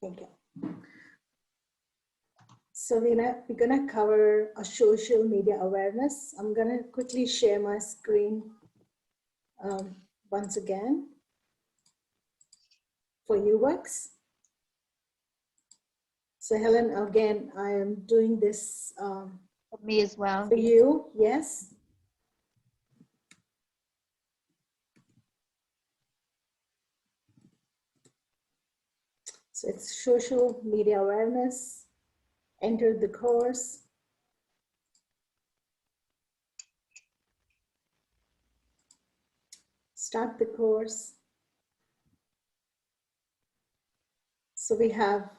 Okay. So we're gonna cover a social media awareness. I'm gonna quickly share my screen once again for UX. So Helen, again, I am doing this For me as well. for you, yes. So it's social media awareness. Enter the course. Start the course. So we have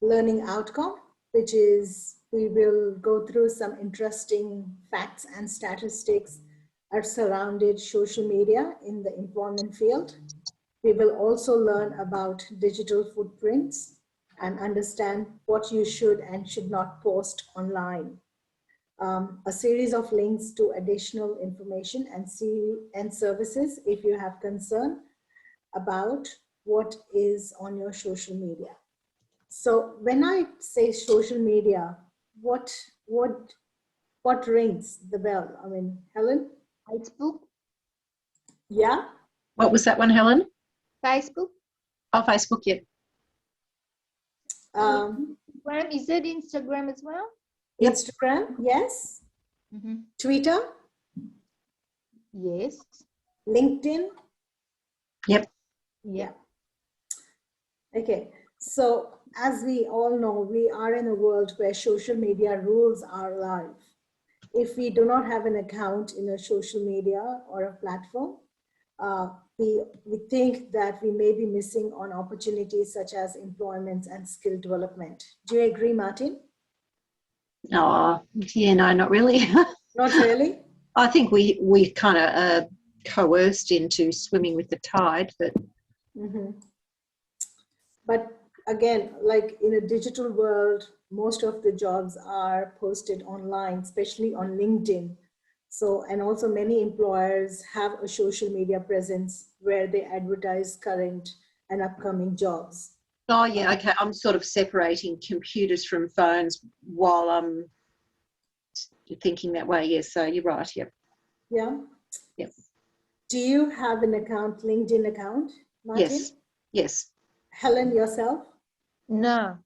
learning outcome, which is we will go through some interesting facts and statistics are surrounded social media in the employment field. We will also learn about digital footprints and understand what you should and should not post online. A series of links to additional information and services if you have concern about what is on your social media. So when I say social media, what rings the bell? I mean, Helen? Facebook. Yeah. What was that one, Helen? Facebook. Oh, Facebook, yeah. Instagram, is it Instagram as well? Instagram, yes. Mm-hmm. Twitter? Yes. LinkedIn? Yep. Yeah. Okay, so as we all know, we are in a world where social media rules our life. If we do not have an account in a social media or a platform, we think that we may be missing on opportunities such as employment and skill development. Do you agree, Martin? Oh, yeah, no, not really. Not really? I think we kind of coerced into swimming with the tide, but. Mm-hmm. But again, like in a digital world, most of the jobs are posted online, especially on LinkedIn. So, and also many employers have a social media presence where they advertise current and upcoming jobs. Oh, yeah, okay. I'm sort of separating computers from phones while I'm thinking that way. Yes, so you're right, yep. Yeah? Yep. Do you have an account, LinkedIn account, Martin? Yes, yes. Helen, yourself? No.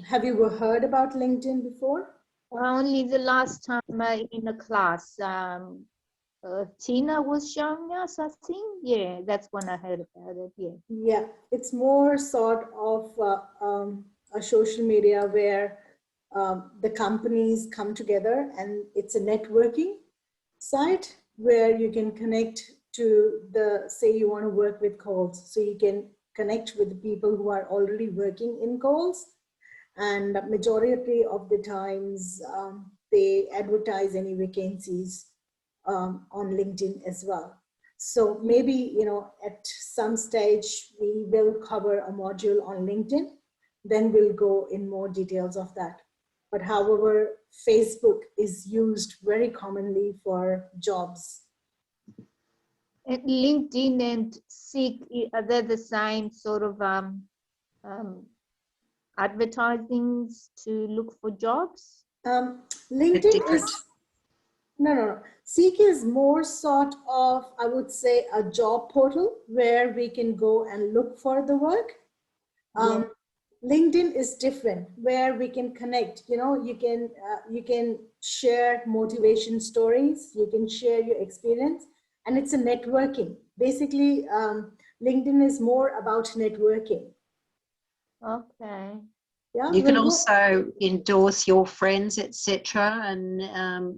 Have you heard about LinkedIn before? Only the last time in a class, Tina was showing us, I think. Yeah, that's when I heard about it. Yeah. Yeah, it's more sort of a social media where the companies come together, and it's a networking site where you can connect to say you want to work with Coles. So you can connect with the people who are already working in Coles. And the majority of the times they advertise any vacancies on LinkedIn as well. So maybe, at some stage we will cover a module on LinkedIn, then we'll go in more details of that. But however, Facebook is used very commonly for jobs. And LinkedIn and Seek, are they the same sort of advertisings to look for jobs? LinkedIn is, no. Seek is more sort of, I would say, a job portal where we can go and look for the work. Yeah. LinkedIn is different, where we can connect. You can share motivation stories, you can share your experience, and it's a networking. Basically, LinkedIn is more about networking. Okay. Yeah, you can also endorse your friends, etc., and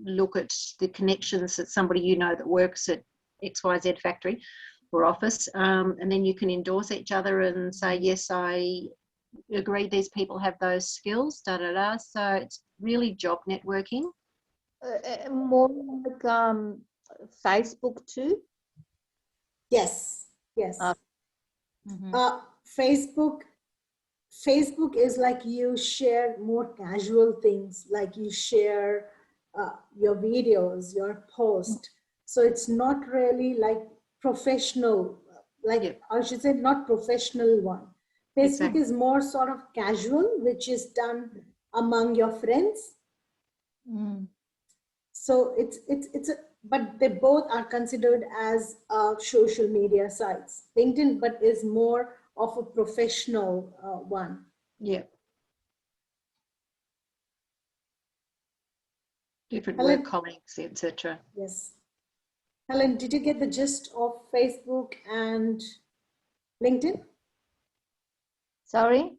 look at the connections that somebody you know that works at XYZ factory or office, and then you can endorse each other and say, yes, I agree these people have those skills, da-da-da. So it's really job networking. More like Facebook too? Yes. Mm-hmm. Facebook is like you share more casual things, like you share your videos, your post. So it's not really like professional, like I should say not professional one. Facebook Exactly. is more sort of casual, which is done among your friends. Mm. So but they both are considered as social media sites. LinkedIn, but is more of a professional one. Yeah. Different work Helen, colleagues, etc. yes. Helen, did you get the gist of Facebook and LinkedIn? Sorry?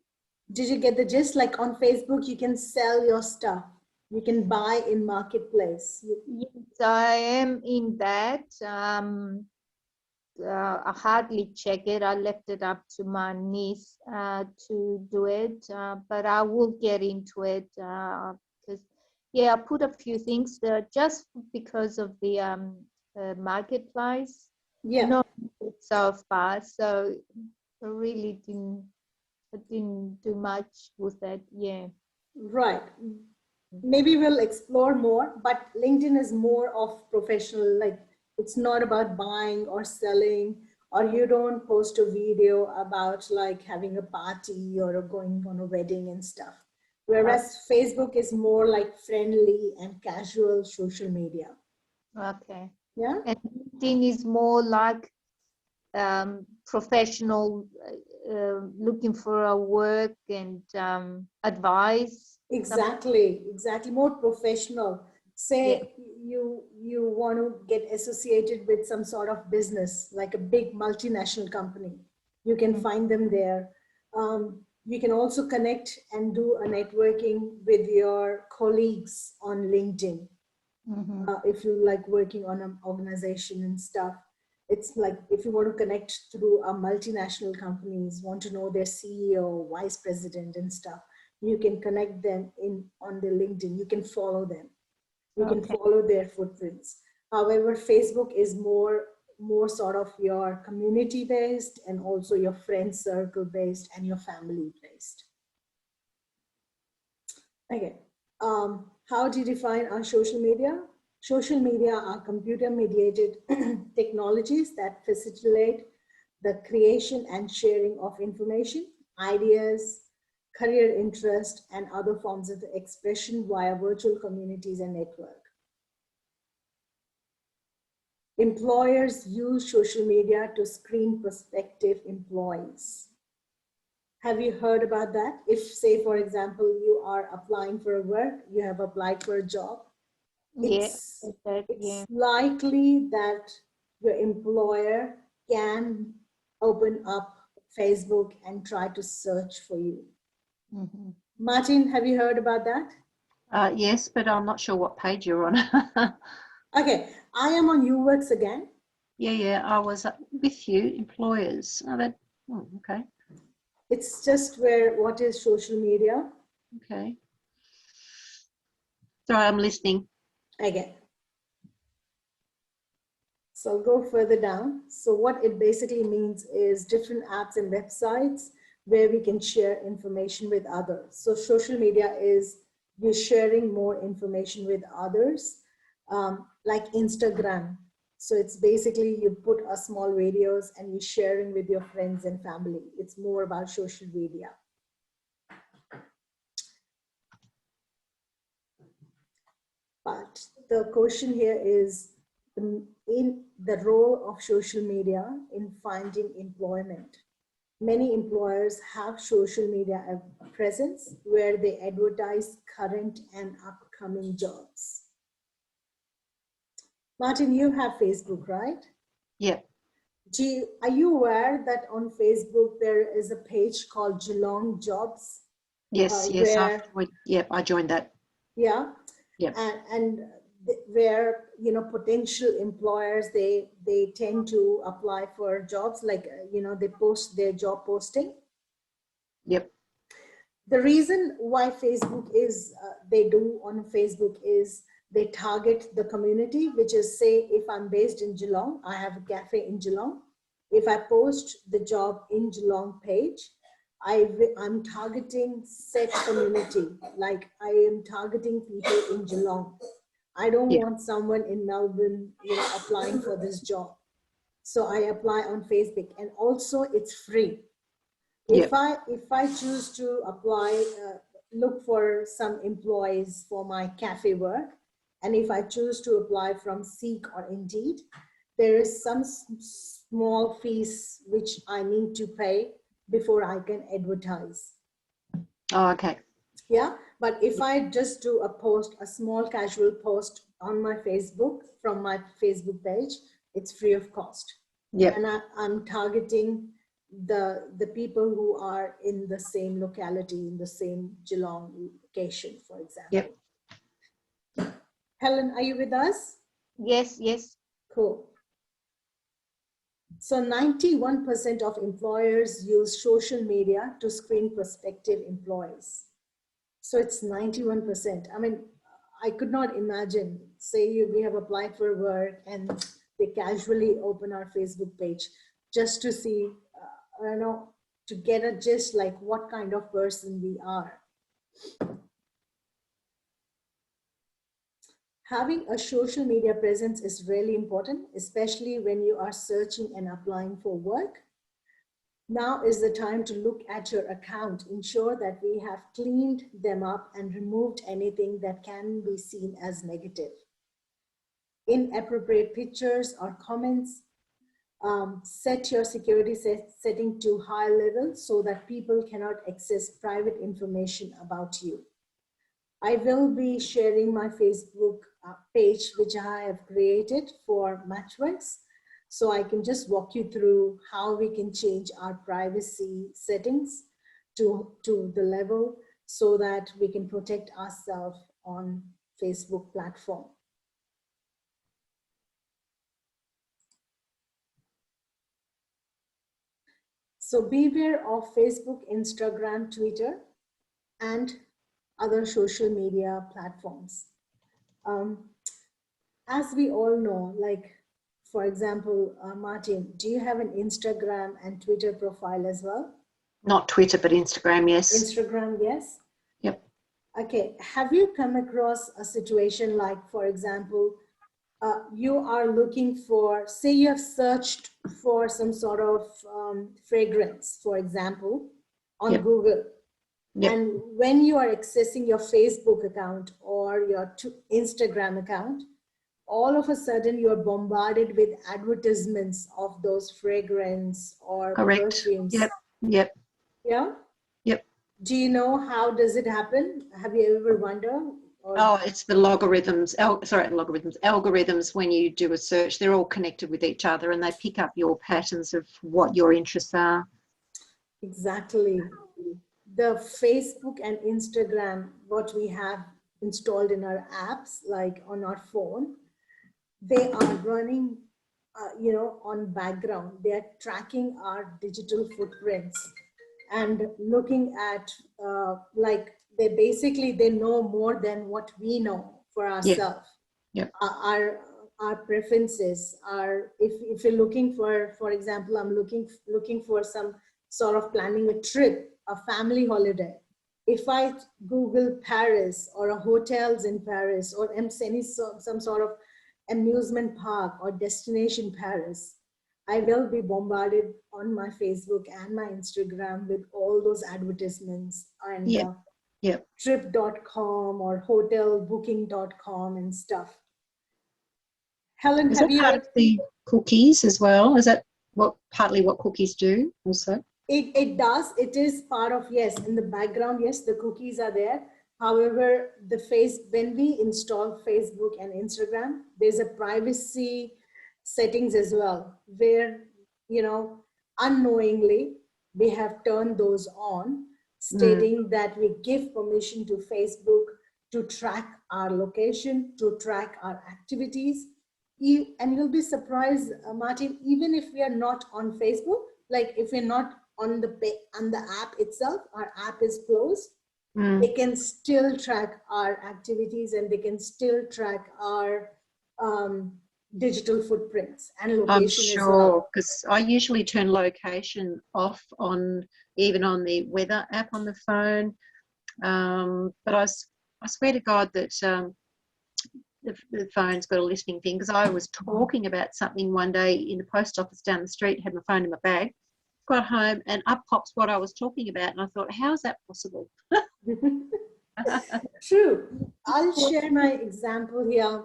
Did you get the gist? Like on Facebook, you can sell your stuff. You can buy in marketplace. Yes, I am in that. I hardly check it. I left it up to my niece to do it, but I will get into it because, yeah, I put a few things there just because of the marketplace. Yeah, Not so far, so I really I didn't do much with it. Yeah. right. Maybe we'll explore more, but LinkedIn is more of professional, like it's not about buying or selling, or you don't post a video about like having a party or going on a wedding and stuff. Whereas Facebook is more like friendly and casual social media. Okay. Yeah, And LinkedIn is more like professional, looking for a work and advice. exactly. More professional. Yeah. Say you want to get associated with some sort of business, like a big multinational company. You can find them there. You can also connect and do a networking with your colleagues on LinkedIn. Mm-hmm. If you like working on an organization and stuff, it's like if you want to connect through a multinational companies, want to know their CEO, vice president and stuff, you can connect them in on the LinkedIn. You can follow them. You can Okay. follow their footprints. However, Facebook is more sort of your community based and also your friend circle based and your family based. Okay. How do you define our social media? Social media are computer-mediated technologies that facilitate the creation and sharing of information, ideas, career interest, and other forms of expression via virtual communities and network. Employers use social media to screen prospective employees. Have you heard about that? If, say, for example, you are applying for a work, you have applied for a job, Yeah. it's likely that your employer can open up Facebook and try to search for you. Mm-hmm. Martin, have you heard about that? Yes, but I'm not sure what page you're on. Okay, I am on UWorks again. Yeah, I was with you, employers. Okay. It's just where what is social media. Okay. Sorry, I'm listening. Okay. So I'll go further down. So what it basically means is different apps and websites where we can share information with others. So social media is you're sharing more information with others, like Instagram. So it's basically you put a small videos and you're sharing with your friends and family. It's more about social media. But the question here is in the role of social media in finding employment. Many employers have social media presence where they advertise current and upcoming jobs. Martin, you have Facebook, right? Yep. Are you aware that on Facebook there is a page called Geelong Jobs? Yes, Where, I joined that. yeah, Yep. and where potential employers they tend to apply for jobs, like they post their job posting. Yep. The reason why Facebook is they do on Facebook is they target the community, which is, say, if I'm based in Geelong, I have a cafe in Geelong. If I post the job in Geelong page, I'm targeting set community, like I am targeting people in Geelong. I don't want someone in Melbourne applying for this job. So I apply on Facebook, and also it's free. If I choose to apply, look for some employees for my cafe work, and if I choose to apply from Seek or Indeed, there is some small fees which I need to pay before I can advertise. Oh, okay. Yeah, but if I just do a post, a small casual post on my Facebook from my Facebook page, it's free of cost. Yep. And I'm targeting the people who are in the same locality, in the same Geelong location, for example. Yep. Helen, are you with us? Yes, yes. Cool. So 91% of employers use social media to screen prospective employees. So it's 91%. I mean, I could not imagine, say we have applied for work and they casually open our Facebook page just to see, I don't know, to get a gist like what kind of person we are. Having a social media presence is really important, especially when you are searching and applying for work. Now is the time to look at your account, ensure that we have cleaned them up and removed anything that can be seen as negative. Inappropriate pictures or comments, set your security setting to high level so that people cannot access private information about you. I will be sharing my Facebook page, which I have created for Matchworks. So I can just walk you through how we can change our privacy settings to the level so that we can protect ourselves on Facebook platform. So beware of Facebook, Instagram, Twitter, and other social media platforms. As we all know, like, for example, Martin, do you have an Instagram and Twitter profile as well? Not Twitter, but Instagram, yes. Instagram, yes? Yep. Okay, have you come across a situation like, for example, you are looking for, say you have searched for some sort of fragrance, for example, on Yep. Google. Yep. And when you are accessing your Facebook account or your Instagram account, all of a sudden you're bombarded with advertisements of those fragrance or Correct. perfumes. Yep. Yep. Yeah? Yep. Do you know how does it happen? Have you ever wondered? Oh, it's the logarithms, algorithms when you do a search, they're all connected with each other and they pick up your patterns of what your interests are. Exactly. The Facebook and Instagram, what we have installed in our apps, like on our phone, they are running, on background. They are tracking our digital footprints and looking at, they know more than what we know for ourselves. Yep. Our preferences are, if you're looking for example, I'm looking for some sort of planning a trip, a family holiday. If I Google Paris or hotels in Paris or some sort of amusement park or destination Paris, I will be bombarded on my Facebook and my Instagram with all those advertisements and trip.com or hotelbooking.com and stuff. Helen, is that part of the cookies as well? Is that partly what cookies do also? It does. It is part of, yes, in the background, yes, the cookies are there. However, when we install Facebook and Instagram, there's a privacy settings as well, where, unknowingly, we have turned those on, stating that we give permission to Facebook to track our location, to track our activities. And you'll be surprised, Martin, even if we are not on Facebook, like if we're not on the app itself, our app is closed, they can still track our activities and they can still track our digital footprints and location. I'm sure, because I usually turn location off even on the weather app on the phone. But I swear to God that the phone's got a listening thing, because I was talking about something one day in the post office down the street, had my phone in my bag, got home and up pops what I was talking about. And I thought, how is that possible? True. I'll share my example here.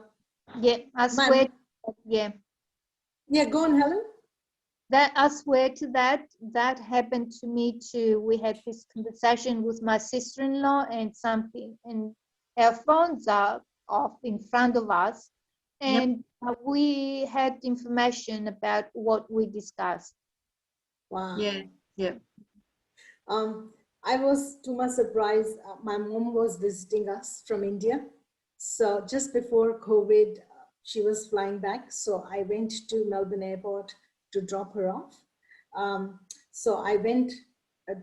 Yeah, I My, swear. Yeah, yeah, go on, Helen. that I swear to that. That happened to me too. We had this conversation with my sister-in-law, and something, and our phones are off in front of us, Yep. and we had information about what we discussed. Wow. Yeah, yeah. I was too much surprised. My mom was visiting us from India. So just before COVID, she was flying back. So I went to Melbourne Airport to drop her off. So I went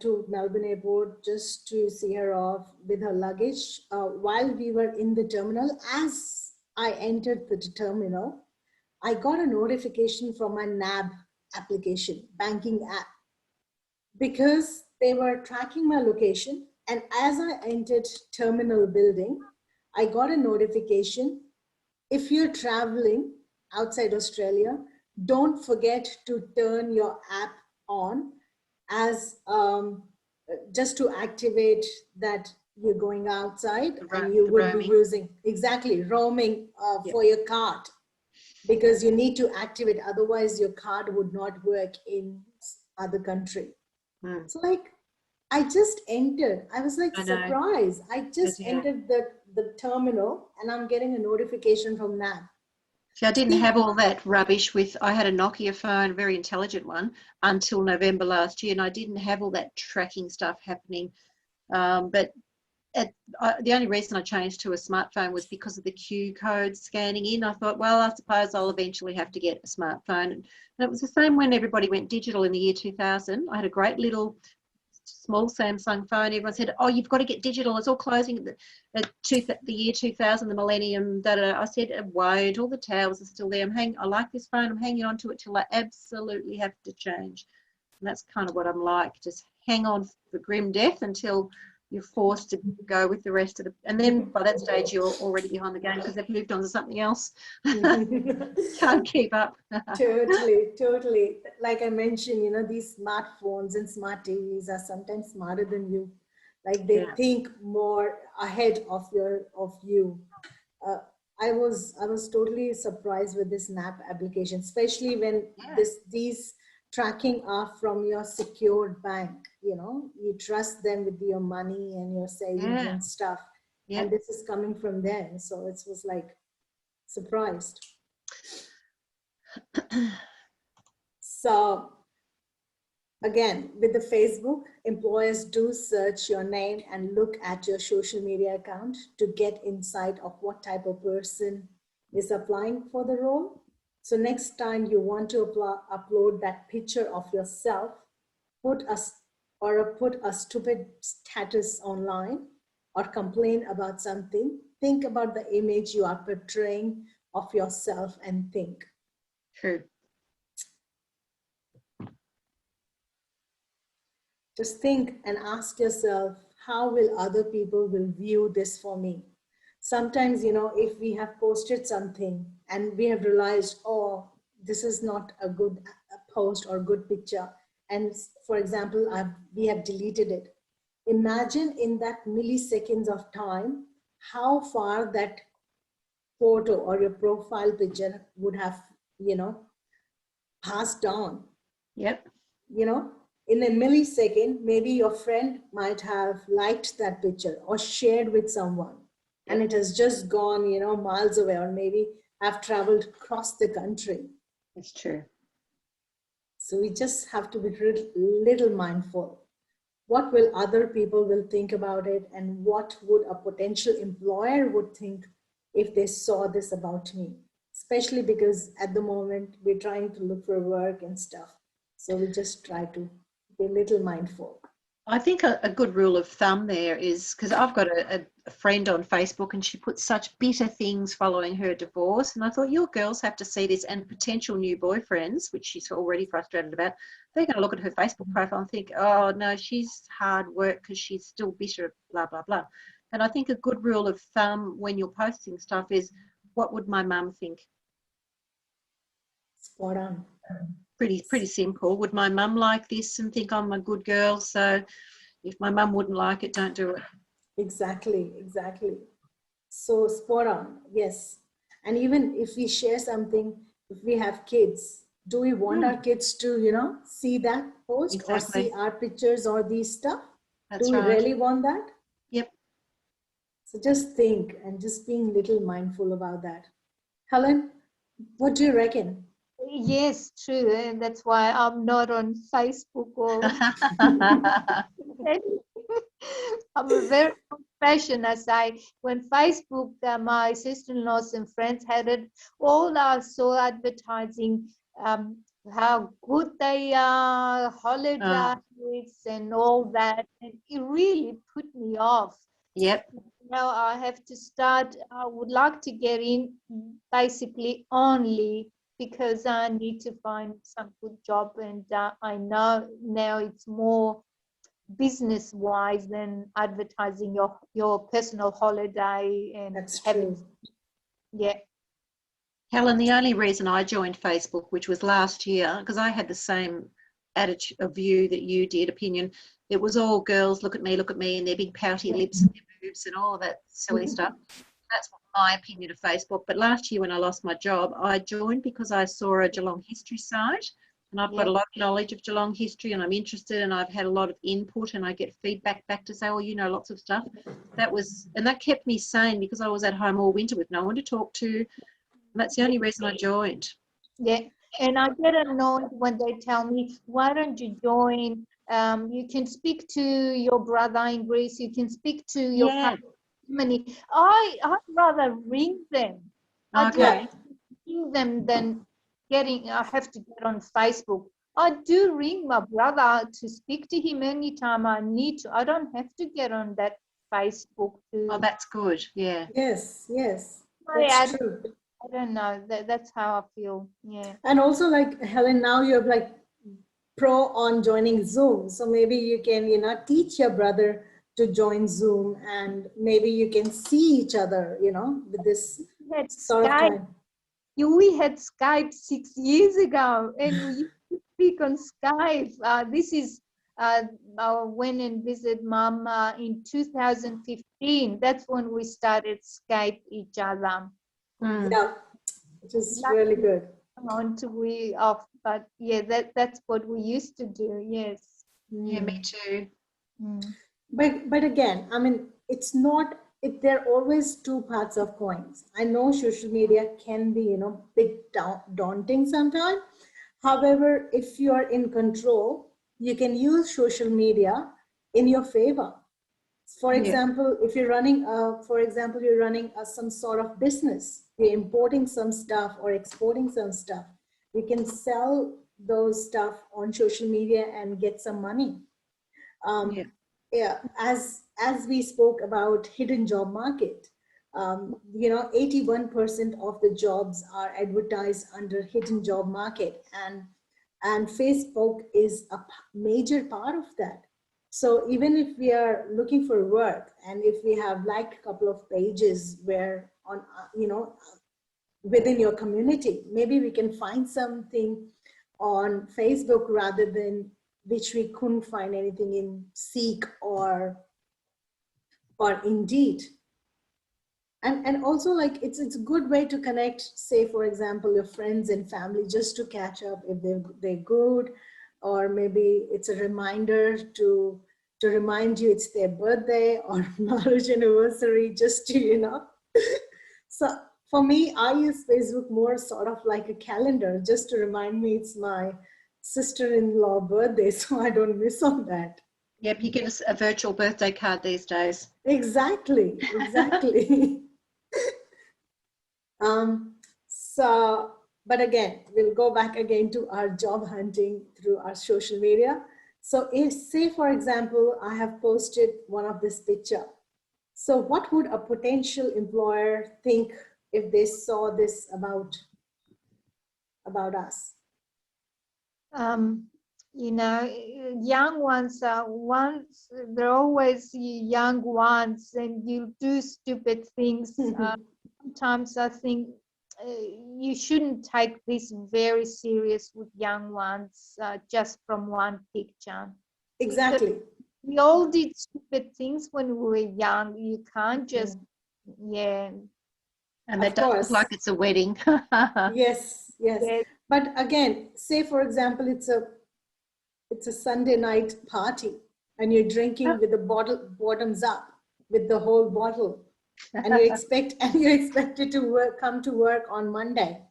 to Melbourne Airport just to see her off with her luggage. While we were in the terminal, as I entered the terminal, I got a notification from my NAB application, banking app, because they were tracking my location. And as I entered terminal building, I got a notification. If you're traveling outside Australia, don't forget to turn your app on as just to activate that you're going outside and you would be using exactly roaming for your card, because you need to activate, otherwise your card would not work in other country. So like, I just entered. I was like surprised. I just entered the terminal and I'm getting a notification from NAB. See, I didn't have all that rubbish with, I had a Nokia phone, a very intelligent one, until November last year, and I didn't have all that tracking stuff happening. But the only reason I changed to a smartphone was because of the Q code scanning in. I thought, well, I suppose I'll eventually have to get a smartphone. And it was the same when everybody went digital in the year 2000. I had a great little small Samsung phone. Everyone said, oh, you've got to get digital. It's all closing at the year 2000, the millennium. I said, it won't. All the towers are still there. I like this phone. I'm hanging on to it till I absolutely have to change. And that's kind of what I'm like. Just hang on for grim death until you're forced to go with the rest of and then by that stage you're already behind the game because they've moved on to something else. Can't keep up. Totally. Like I mentioned, these smartphones and smart TVs are sometimes smarter than you. Like they think more ahead of you. I was totally surprised with this NAP application, especially when these tracking are from your secured bank. You trust them with your money and your savings and stuff. And this is coming from them. So it was like surprised. So again, with the Facebook, employers do search your name and look at your social media account to get insight of what type of person is applying for the role. So next time you want to upload that picture of yourself, put a stupid status online or complain about something, think about the image you are portraying of yourself and think. True. Just think and ask yourself, how will other people will view this for me? Sometimes, if we have posted something and we have realized, oh, this is not a good post or good picture. And for example, we have deleted it. Imagine in that milliseconds of time, how far that photo or your profile picture would have, passed on. Yep. In a millisecond, maybe your friend might have liked that picture or shared with someone, and it has just gone, miles away, or maybe have traveled across the country. It's true. So we just have to be little mindful. What will other people will think about it, and what would a potential employer would think if they saw this about me? Especially because at the moment we're trying to look for work and stuff. So we just try to be a little mindful. I think a good rule of thumb there is, because I've got a friend on Facebook and she puts such bitter things following her divorce. And I thought, your girls have to see this, and potential new boyfriends, which she's already frustrated about, they're going to look at her Facebook profile and think, oh, no, she's hard work because she's still bitter, blah, blah, blah. And I think a good rule of thumb when you're posting stuff is, what would my mum think? Spot on. pretty simple. Would my mum like this and think I'm a good girl? So if my mum wouldn't like it, don't do it. Exactly, exactly. So spot on, yes. And even if we share something, if we have kids, do we want our kids to, see that post or see Exactly. our pictures or these stuff? Do That's we right. really want that? Yep. So just think and just being little mindful about that. Helen, what do you reckon? Yes, true. And that's why I'm not on Facebook or I'm a very old-fashioned. As when Facebook, my sister-in-laws and friends had it, all I saw advertising how good they are, holidays and all that, and it really put me off. Yep. Now I have to start. I would like to get in basically only because I need to find some good job, and I know now it's more business wise than advertising your personal holiday and That's having true. yeah. Helen, the only reason I joined Facebook, which was last year, because I had the same attitude of view that you did, opinion. It was all girls, look at me, and their big pouty lips and their boobs and all that silly stuff. That's my opinion of Facebook. But last year when I lost my job, I joined because I saw a Geelong history site, and I've got a lot of knowledge of Geelong history, and I'm interested, and I've had a lot of input, and I get feedback back to say, oh, you know lots of stuff. That kept me sane because I was at home all winter with no one to talk to. That's the only reason I joined. Yeah, and I get annoyed when they tell me, why don't you join? You can speak to your brother in Greece, you can speak to your cousin in Germany. I'd rather ring them. I'd Okay. rather ring them than I have to get on Facebook. I do ring my brother to speak to him anytime I need to. I don't have to get on that Facebook to. Oh, that's good. Yeah. Yes, that's true. I don't know. That's how I feel. Yeah. And also, like Helen, now you're like pro on joining Zoom. So maybe you can, teach your brother to join Zoom, and maybe you can see each other, with this sort of time. We had Skype 6 years ago, and we used to speak on Skype. This is I went and visit Mom in 2015. That's when we started Skype each other. Yeah, which is really good. On to we off, but yeah, that's what we used to do. Yes. Yeah, me too. But again, I mean, it's not. There are always two parts of coins. I know social media can be, bit daunting sometimes. However, if you are in control, you can use social media in your favor. For example, if you're running, some sort of business, you're importing some stuff or exporting some stuff, you can sell those stuff on social media and get some money. As we spoke about hidden job market, 81% of the jobs are advertised under hidden job market, and Facebook is a major part of that. So even if we are looking for work, and if we have liked a couple of pages where on, within your community, maybe we can find something on Facebook rather than which we couldn't find anything in Seek or Indeed. And also, like, it's a good way to connect, say, for example, your friends and family, just to catch up if they're good, or maybe it's a reminder to remind you it's their birthday or marriage anniversary, just to, So for me, I use Facebook more sort of like a calendar, just to remind me it's my sister-in-law birthday, so I don't miss on that. Yep, you get a virtual birthday card these days. Exactly. But again, we'll go back again to our job hunting through our social media. So if, say, for example, I have posted one of this picture. So what would a potential employer think if they saw this about us? Young ones they're always young ones, and you do stupid things. Sometimes I think you shouldn't take this very serious with young ones just from one picture. Exactly. We all did stupid things when we were young. You can't just, yeah. And that does look like it's a wedding. Yes, yes. Yes. But again, say for example, it's a Sunday night party and you're drinking with the bottle bottoms up with the whole bottle, and you expected to come to work on Monday.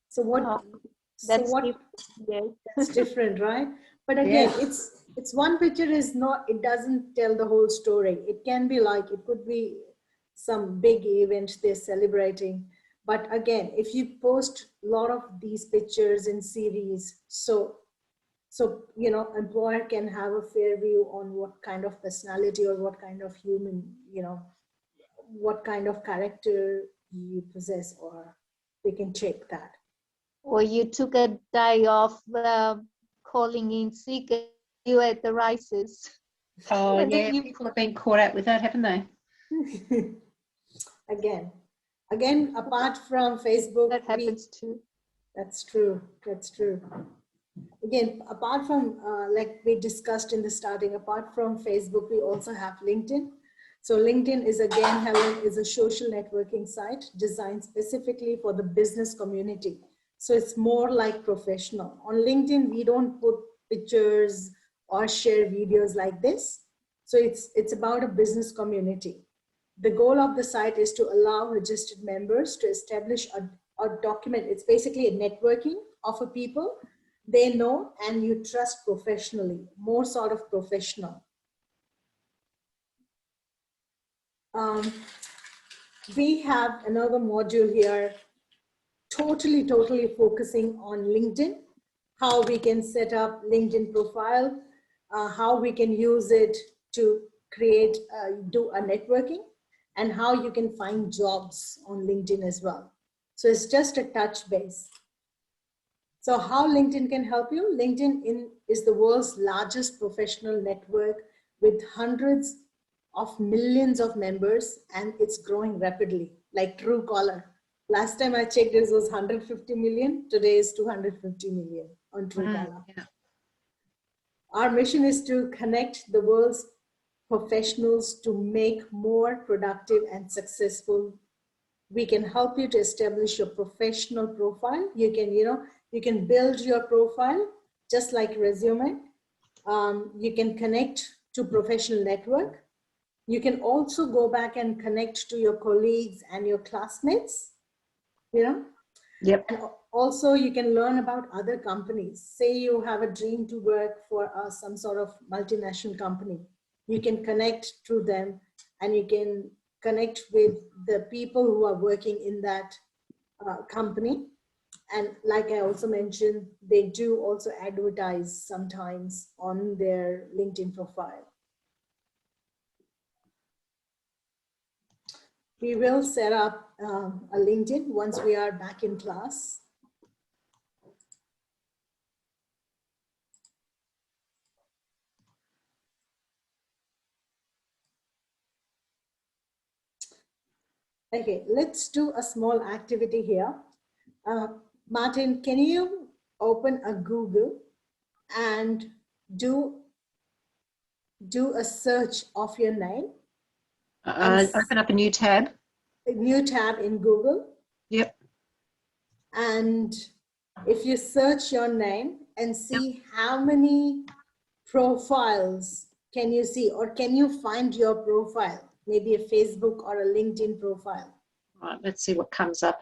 So what? That's so what? different. Yes. That's different, right? But again, Yeah. it's one picture is not. It doesn't tell the whole story. It can be like, it could be some big event they're celebrating. But again, if you post a lot of these pictures in series, so employer can have a fair view on what kind of personality or what kind of human, what kind of character you possess, or they can check that. Or you took a day off calling in sick, you at the races. Oh, And then yeah, people have been caught out with that, haven't they? Again, apart from Facebook, that happens too. That's true. Again, apart from, like we discussed in the starting, apart from Facebook, we also have LinkedIn. So LinkedIn is, again, Helen, is a social networking site designed specifically for the business community. So it's more like professional. On LinkedIn, we don't put pictures or share videos like this. So it's about a business community. The goal of the site is to allow registered members to establish a document. It's basically a networking of a people they know and you trust professionally, more sort of professional. We have another module here, totally focusing on LinkedIn, how we can set up LinkedIn profile, how we can use it to create, do a networking, and how you can find jobs on LinkedIn as well. So it's just a touch base. So how LinkedIn can help you? LinkedIn is the world's largest professional network with hundreds of millions of members, and it's growing rapidly, like Truecaller. Last time I checked, this was 150 million. Today is 250 million on Truecaller. Yeah. Our mission is to connect the world's professionals to make more productive and successful. We can help you to establish your professional profile. You can build your profile just like resume. You can connect to professional network. You can also go back and connect to your colleagues and your classmates, Yep. And also you can learn about other companies. Say you have a dream to work for some sort of multinational company. You can connect to them and you can connect with the people who are working in that company. And like I also mentioned, they do also advertise sometimes on their LinkedIn profile. We will set up a LinkedIn once we are back in class. Okay, let's do a small activity here. Martin, can you open a Google and do a search of your name? Open up a new tab. A new tab in Google. Yep. And if you search your name and see how many profiles can you see, or can you find your profile? Maybe a Facebook or a LinkedIn profile. Right, let's see what comes up.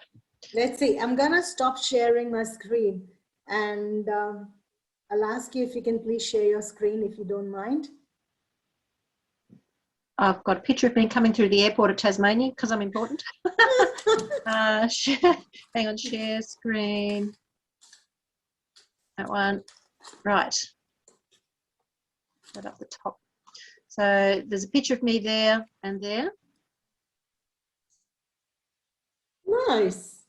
Let's see, I'm gonna stop sharing my screen and I'll ask you if you can please share your screen if you don't mind. I've got a picture of me coming through the airport of Tasmania because I'm important. Hang on, share screen. That one. Right. Right up the top. So there's a picture of me there and there. Nice.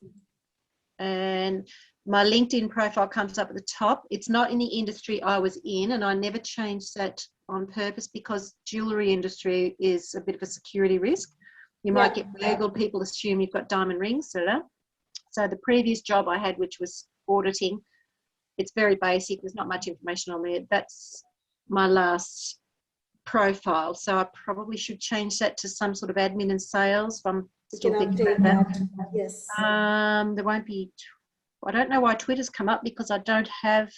And my LinkedIn profile comes up at the top. It's not in the industry I was in, and I never changed that on purpose because jewelry industry is a bit of a security risk. You might get burgled, people assume you've got diamond rings, So the previous job I had, which was auditing, it's very basic. There's not much information on there. That's my last profile. So I probably should change that to some sort of admin and sales. If I'm You still can thinking update about that. Yes. that. There won't be, I don't know why Twitter's come up because I don't have,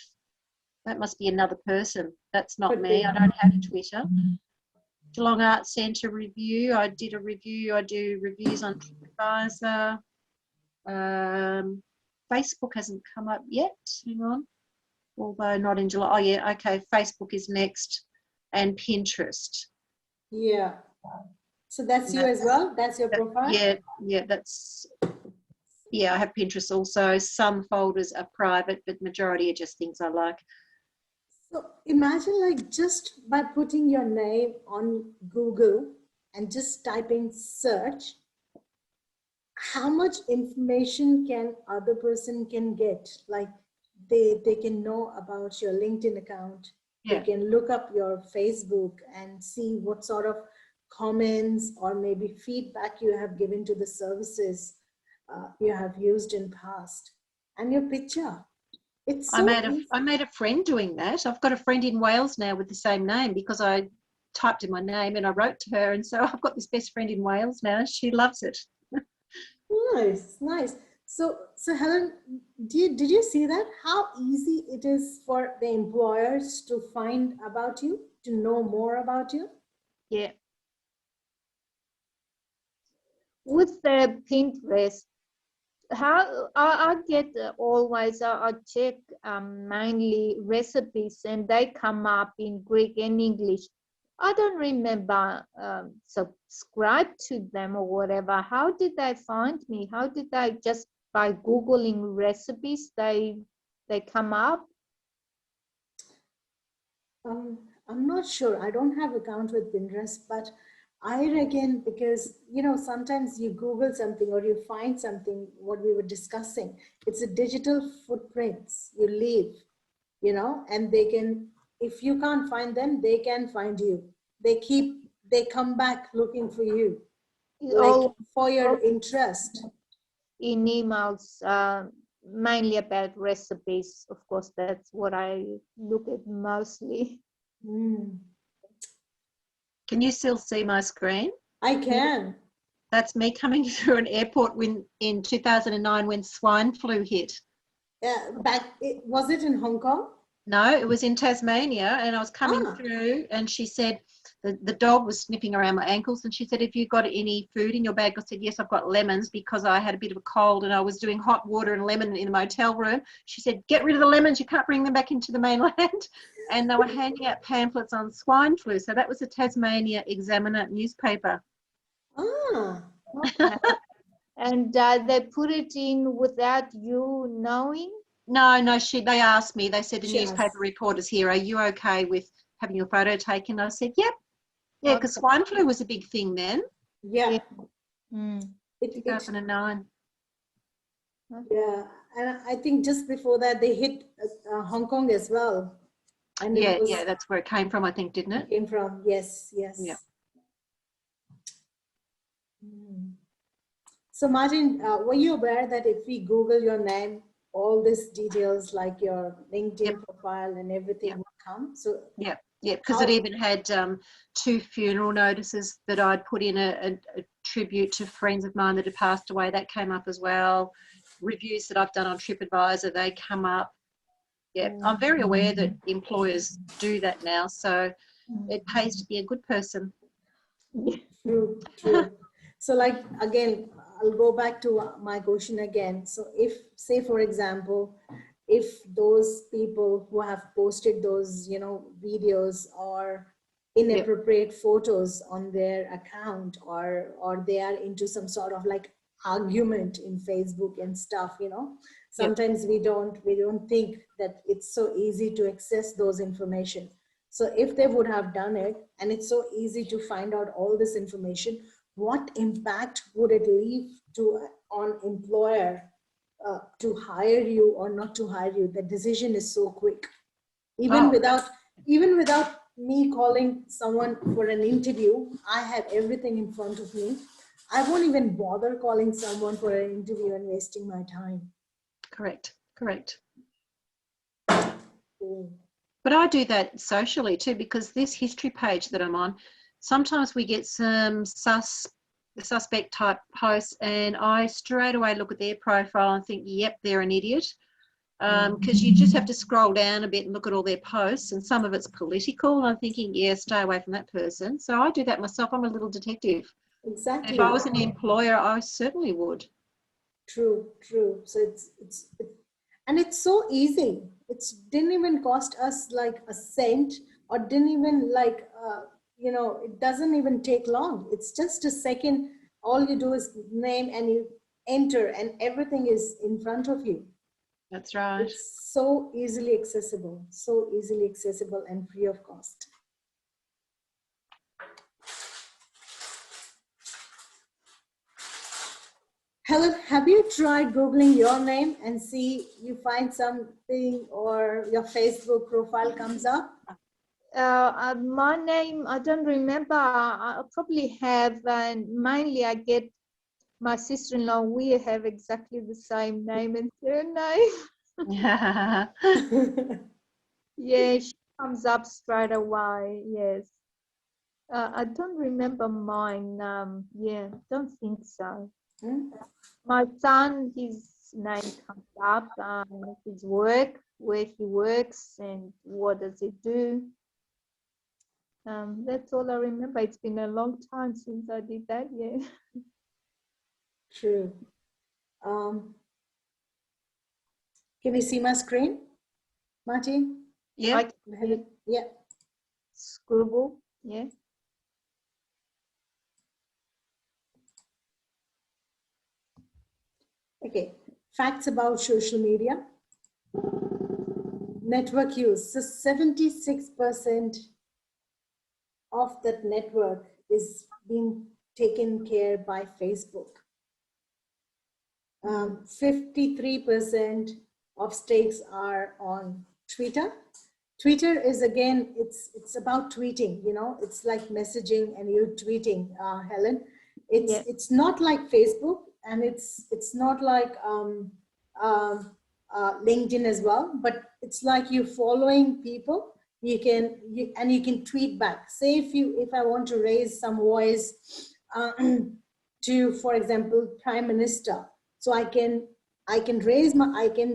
that must be another person. That's not Could me. be. I don't have Twitter. Geelong Arts Centre review. I did a review. I do reviews on TripAdvisor. Facebook hasn't come up yet. Hang on. Although not in July. Oh, yeah. Okay. Facebook is next. And Pinterest. Yeah. So that's you as well? That's your profile? Yeah, that's, yeah, I have Pinterest also. Some folders are private, but majority are just things I like. So imagine like just by putting your name on Google and just typing search, how much information can other person can get? Like they can know about your LinkedIn account. Yeah. They can look up your Facebook and see what sort of comments or maybe feedback you have given to the services you have used in past, and your picture. It's so I made a friend doing that. I've got a friend in Wales now with the same name because I typed in my name and I wrote to her, and so I've got this best friend in Wales now. She loves it. nice, nice. So Helen, did you see that? How easy it is for the employers to find about you, to know more about you? Yeah. With the Pinterest, how I get always I check mainly recipes and they come up in Greek and English. I don't remember subscribe to them or whatever. How did they find me? How did they, just by Googling recipes they come up? I'm not sure. I don't have account with Pinterest, but I reckon because, you know, sometimes you Google something or you find something, what we were discussing, it's a digital footprints you leave, you know, and they can, if you can't find them, they can find you. They come back looking for you, like for your interest. In emails, mainly about recipes. Of course, that's what I look at mostly. Mm. Can you still see my screen? I can. That's me coming through an airport in 2009 when swine flu hit. Yeah, was it in Hong Kong? No, it was in Tasmania, and I was coming through, and she said the dog was sniffing around my ankles, and she said, "Have you got any food in your bag?" I said, "Yes, I've got lemons," because I had a bit of a cold and I was doing hot water and lemon in the motel room. She said, "Get rid of the lemons, you can't bring them back into the mainland." And they were handing out pamphlets on swine flu. So that was the Tasmania Examiner newspaper. Okay. And they put it in without you knowing? No, they asked me. They said, "The newspaper reporter's here. Are you okay with having your photo taken?" I said, "Yep." Yeah, because swine flu was a big thing then. Yeah. 2009. Yeah, and I think just before that they hit Hong Kong as well. And yeah, that's where it came from, I think, didn't it? Came from, yes. Yeah. So Martin, were you aware that if we Google your name, all these details like your LinkedIn profile and everything will come? So yeah, because it even had 2 funeral notices that I'd put in a tribute to friends of mine that had passed away. That came up as well. Reviews that I've done on TripAdvisor, they come up. Yeah, I'm very aware that employers do that now, so it pays to be a good person. True. So like, again, I'll go back to my question again. So if, say for example, if those people who have posted those, you know, videos or inappropriate photos on their account, or they are into some sort of like argument in Facebook and stuff, you know, sometimes we don't think that it's so easy to access those information. So if they would have done it, and it's so easy to find out all this information, what impact would it leave on employer to hire you or not to hire you? The decision is so quick. Even without me calling someone for an interview, I have everything in front of me. I won't even bother calling someone for an interview and wasting my time. Correct, correct. Mm. But I do that socially too, because this history page that I'm on, sometimes we get some suspect type posts and I straight away look at their profile and think, yep, they're an idiot. Because you just have to scroll down a bit and look at all their posts, and some of it's political. And I'm thinking, yeah, stay away from that person. So I do that myself. I'm a little detective. Exactly. If I was an employer, I certainly would. True, true. So and it's so easy. It didn't even cost us like a cent, or didn't even like, it doesn't even take long. It's just a second. All you do is name and you enter and everything is in front of you. That's right. It's so easily accessible and free of cost. Helen, have you tried Googling your name and see you find something or your Facebook profile comes up? My name, I don't remember. I probably have, and mainly I get my sister-in-law. We have exactly the same name and surname. Yeah. Yeah, she comes up straight away. Yes. I don't remember mine. Yeah, don't think so. Hmm? My son, his name comes up, his work, where he works, and what does he do. That's all I remember. It's been a long time since I did that. Yeah. True. Can you see my screen, Martin? Yeah. I can see it. Yeah. Scribble. Yeah. Okay. Facts about social media. Network use. So 76% of that network is being taken care by Facebook. 53% of stakes are on Twitter. Twitter is, again, it's about tweeting, it's like messaging and you're tweeting, Helen. It's not like Facebook, and it's not like LinkedIn as well, but it's like you following people. You can tweet back. Say if I want to raise some voice to, for example, Prime Minister, so I can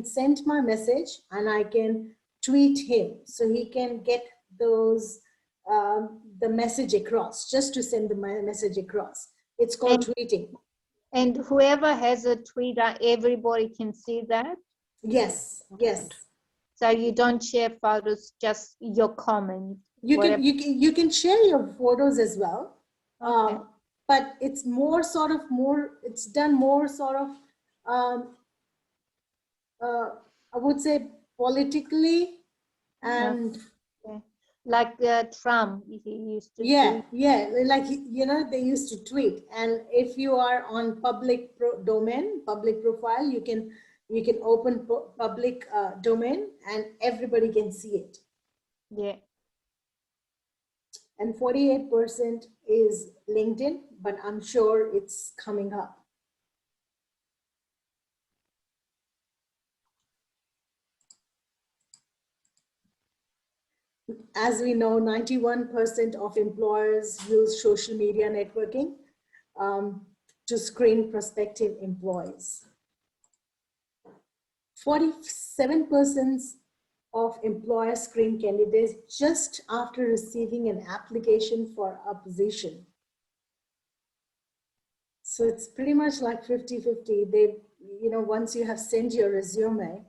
send my message and I can tweet him, so he can get those the message across, just to send the message across. It's called tweeting. And whoever has a Twitter, everybody can see that? Yes, yes. So you don't share photos, just your comment. You can share your photos as well. Okay. But it's it's done more sort of, I would say, politically, and Okay. Like Trump, he used to yeah, tweet. like, they used to tweet. And if you are on public domain, public profile, you can open public domain and everybody can see it. Yeah. And 48% is LinkedIn, but I'm sure it's coming up. As we know, 91% of employers use social media networking to screen prospective employees. 47% of employers screen candidates just after receiving an application for a position. So it's pretty much like 50-50. They, once you have sent your resume,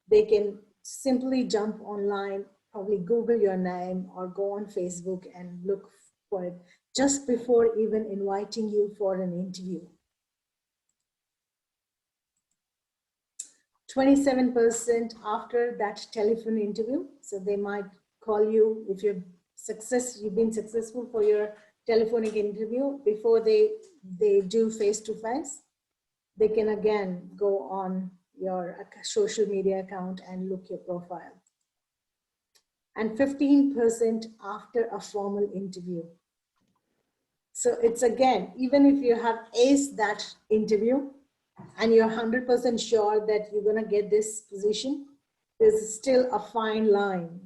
they can simply jump online, probably Google your name or go on Facebook and look for it just before even inviting you for an interview. 27% after that telephone interview. So they might call you if you've been successful for your telephonic interview. Before they do face-to-face, they can again go on your social media account and look your profile. And 15% after a formal interview. So it's again, even if you have aced that interview and you're 100% sure that you're going to get this position, there's still a fine line.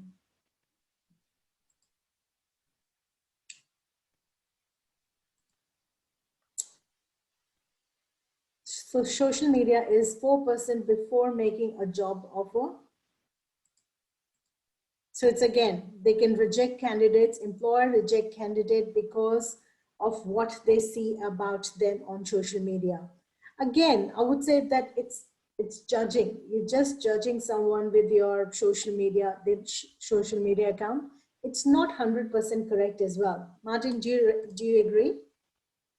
So social media is 4% before making a job offer. So it's again, they can reject candidates, employer reject candidate because of what they see about them on social media. Again, I would say that it's judging. You're just judging someone with your social media account. It's not 100% correct as well. Martin, do you agree?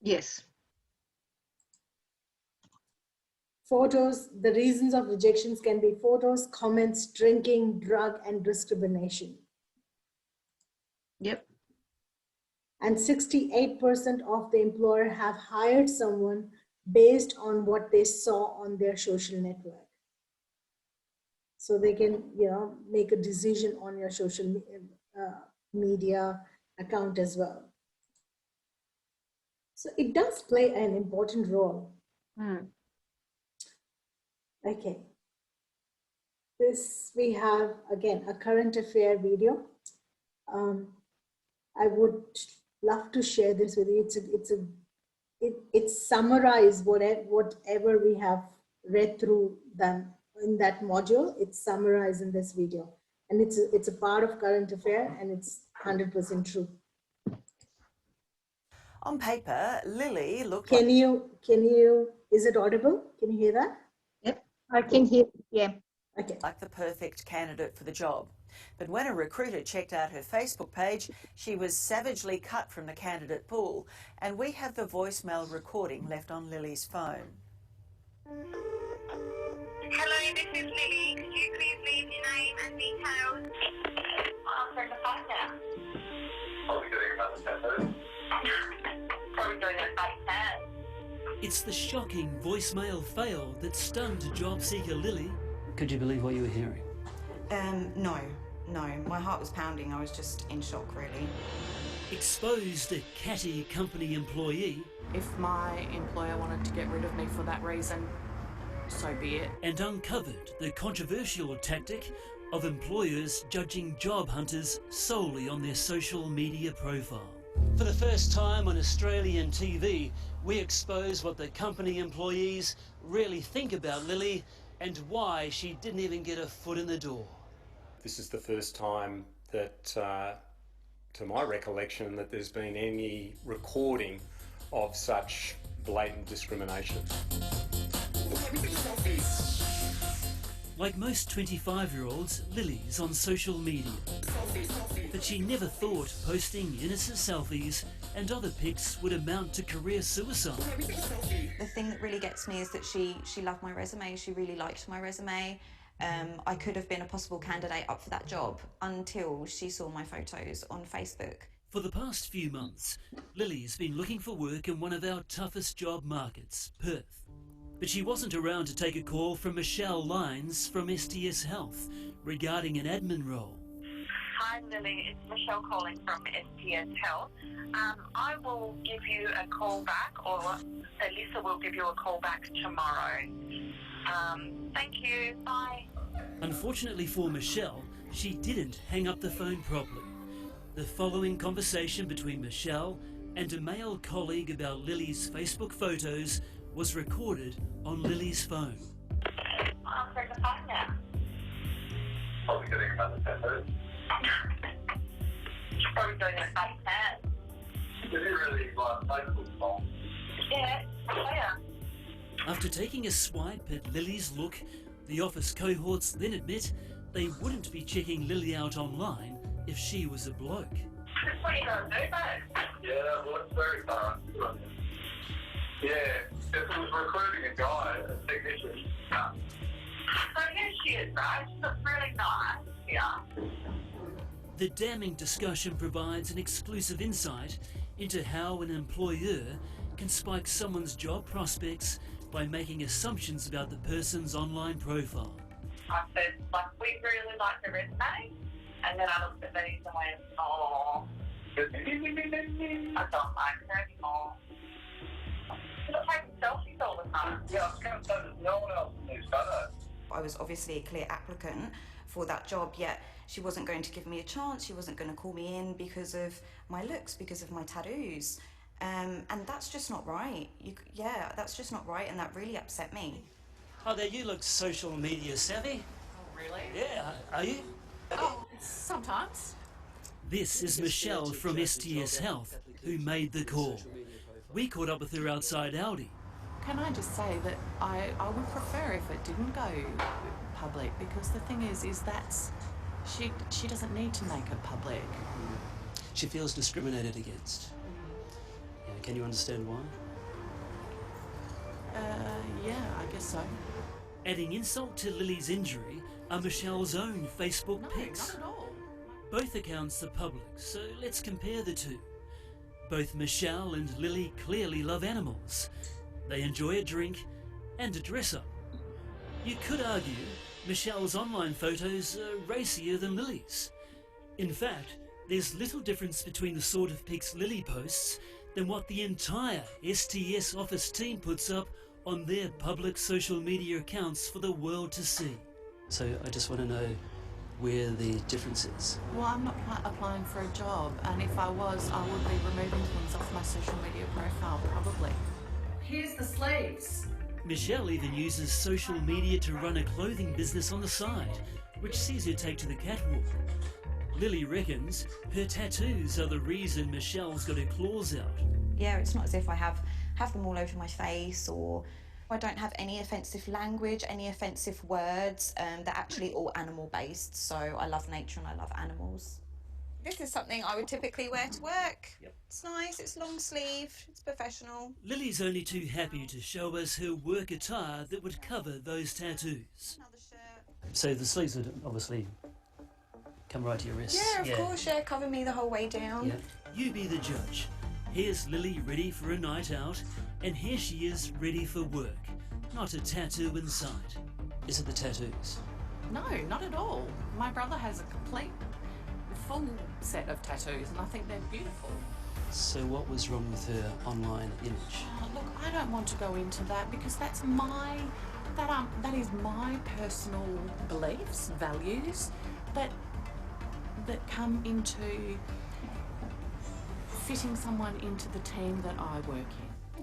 Yes. Photos, the reasons of rejections can be photos, comments, drinking, drug, and discrimination. Yep. And 68% of the employer have hired someone based on what they saw on their social network. So they can, make a decision on your social media account as well. So it does play an important role. Okay. This, we have, again, a current affair video. I would love to share this with you. It summarizes whatever we have read through them in that module. It's summarized in this video. And it's a part of current affair, and it's 100% true. On paper, Lily looked Can you, is it audible? Can you hear that? Yep. I can hear, yeah. Okay. like the perfect candidate for the job. But when a recruiter checked out her Facebook page, she was savagely cut from the candidate pool. And we have the voicemail recording left on Lily's phone. Hello, this is Lily. Could you please leave your name and details? I'm from the phone now. Probably doing another tattoo. Probably doing a fake tan. It's the shocking voicemail fail that stunned job seeker Lily. Could you believe what you were hearing? No. My heart was pounding. I was just in shock, really. Exposed a catty company employee. If my employer wanted to get rid of me for that reason, so be it. And uncovered the controversial tactic of employers judging job hunters solely on their social media profile. For the first time on Australian TV, we expose what the company employees really think about Lily and why she didn't even get a foot in the door. This is the first time that, to my recollection, that there's been any recording of such blatant discrimination. Like most 25-year-olds, Lily's on social media. But she never thought posting innocent selfies and other pics would amount to career suicide. The thing that really gets me is that she loved my resume. She really liked my resume. I could have been a possible candidate up for that job until she saw my photos on Facebook. For the past few months, Lily's been looking for work in one of our toughest job markets, Perth. But she wasn't around to take a call from Michelle Lyons from STS Health regarding an admin role. Hi Lily, it's Michelle calling from STS Health. I will give you a call back, or Alyssa will give you a call back tomorrow. Thank you, bye. Unfortunately for Michelle, she didn't hang up the phone properly. The following conversation between Michelle and a male colleague about Lily's Facebook photos was recorded on Lily's phone. I'm from the phone now. Probably getting another tattoo. Probably doing a fake tan. Is it really like Facebook song? Yeah, yeah. After taking a swipe at Lily's look, the office cohorts then admit they wouldn't be checking Lily out online if she was a bloke. What are you going to do, mate? Yeah, well, it's very thorough. Good on you. Yeah, if it was recruiting a guy, a technician, So here she is, right? She looks really nice. Yeah. The damning discussion provides an exclusive insight into how an employer can spike someone's job prospects by making assumptions about the person's online profile. I said, like, we really like the resume. And then I looked at these and went, oh, I don't like her anymore. Yeah, I was going to say there's no one else in these photos. I was obviously a clear applicant for that job, yet she wasn't going to give me a chance. She wasn't going to call me in because of my looks, because of my tattoos. And that's just not right. That's just not right, and that really upset me. Oh, there, you look social media savvy. Oh, really? Yeah, are you? Oh, sometimes. This is Michelle from STS Health, who made the call. We caught up with her outside Audi. Can I just say that I would prefer if it didn't go public, because the thing is that she doesn't need to make it public. She feels discriminated against. Yeah, can you understand why? Yeah, I guess so. Adding insult to Lily's injury are Michelle's own Facebook No, pics. not at all. Both accounts are public, so let's compare the two. Both Michelle and Lily clearly love animals. They enjoy a drink and a dress-up. You could argue Michelle's online photos are racier than Lily's. In fact, there's little difference between the sort of pics Lily posts than what the entire STS office team puts up on their public social media accounts for the world to see. So I just want to know where the difference is. Well, I'm not applying for a job, and if I was, I would be removing things off my social media profile, probably. Here's the sleeves. Michelle even uses social media to run a clothing business on the side, which sees her take to the catwalk. Lily reckons her tattoos are the reason Michelle's got her claws out. Yeah, it's not as if I have them all over my face, or I don't have any offensive language, any offensive words. They're actually all animal-based, so I love nature and I love animals. This is something I would typically wear to work. Yep. It's nice, it's long sleeve, it's professional. Lily's only too happy to show us her work attire that would cover those tattoos. Another shirt. So the sleeves would obviously come right to your wrists. Yeah, of course, yeah, cover me the whole way down. Yeah. You be the judge. Here's Lily ready for a night out, and here she is ready for work. Not a tattoo in sight. Is it the tattoos? No, not at all. My brother has a complete, full set of tattoos, and I think they're beautiful. So what was wrong with her online image? Look, I don't want to go into that, because that is my personal beliefs, values that come into fitting someone into the team that I work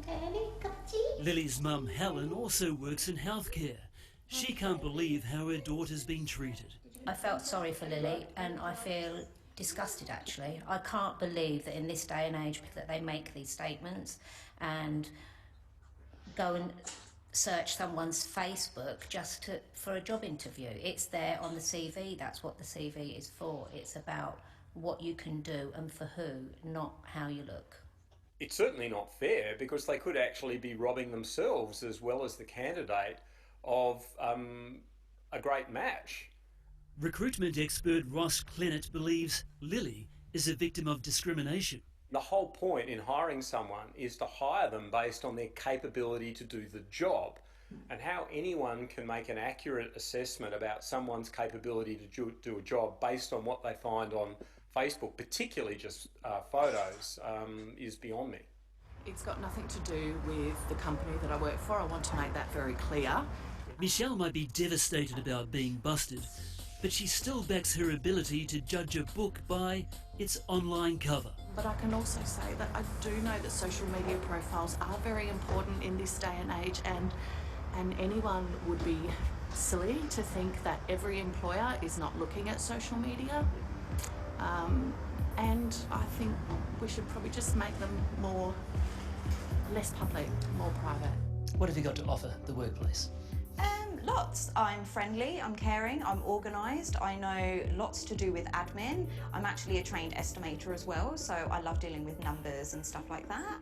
in. Lily's mum, Helen, also works in healthcare. She can't believe how her daughter's being treated. I felt sorry for Lily, and I feel disgusted, actually. I can't believe that in this day and age that they make these statements and go and search someone's Facebook just for a job interview. It's there on the CV. That's what the CV is for. It's about what you can do and for who, not how you look. It's certainly not fair, because they could actually be robbing themselves as well as the candidate of a great match. Recruitment expert Ross Clennett believes Lily is a victim of discrimination. The whole point in hiring someone is to hire them based on their capability to do the job. And how anyone can make an accurate assessment about someone's capability to do a job based on what they find on Facebook, particularly just photos, is beyond me. It's got nothing to do with the company that I work for. I want to make that very clear. Michelle might be devastated about being busted, but she still backs her ability to judge a book by its online cover. But I can also say that I do know that social media profiles are very important in this day and age, and anyone would be silly to think that every employer is not looking at social media. And I think we should probably just make them less public, more private. What have you got to offer the workplace? Lots. I'm friendly, I'm caring, I'm organised, I know lots to do with admin. I'm actually a trained estimator as well, so I love dealing with numbers and stuff like that.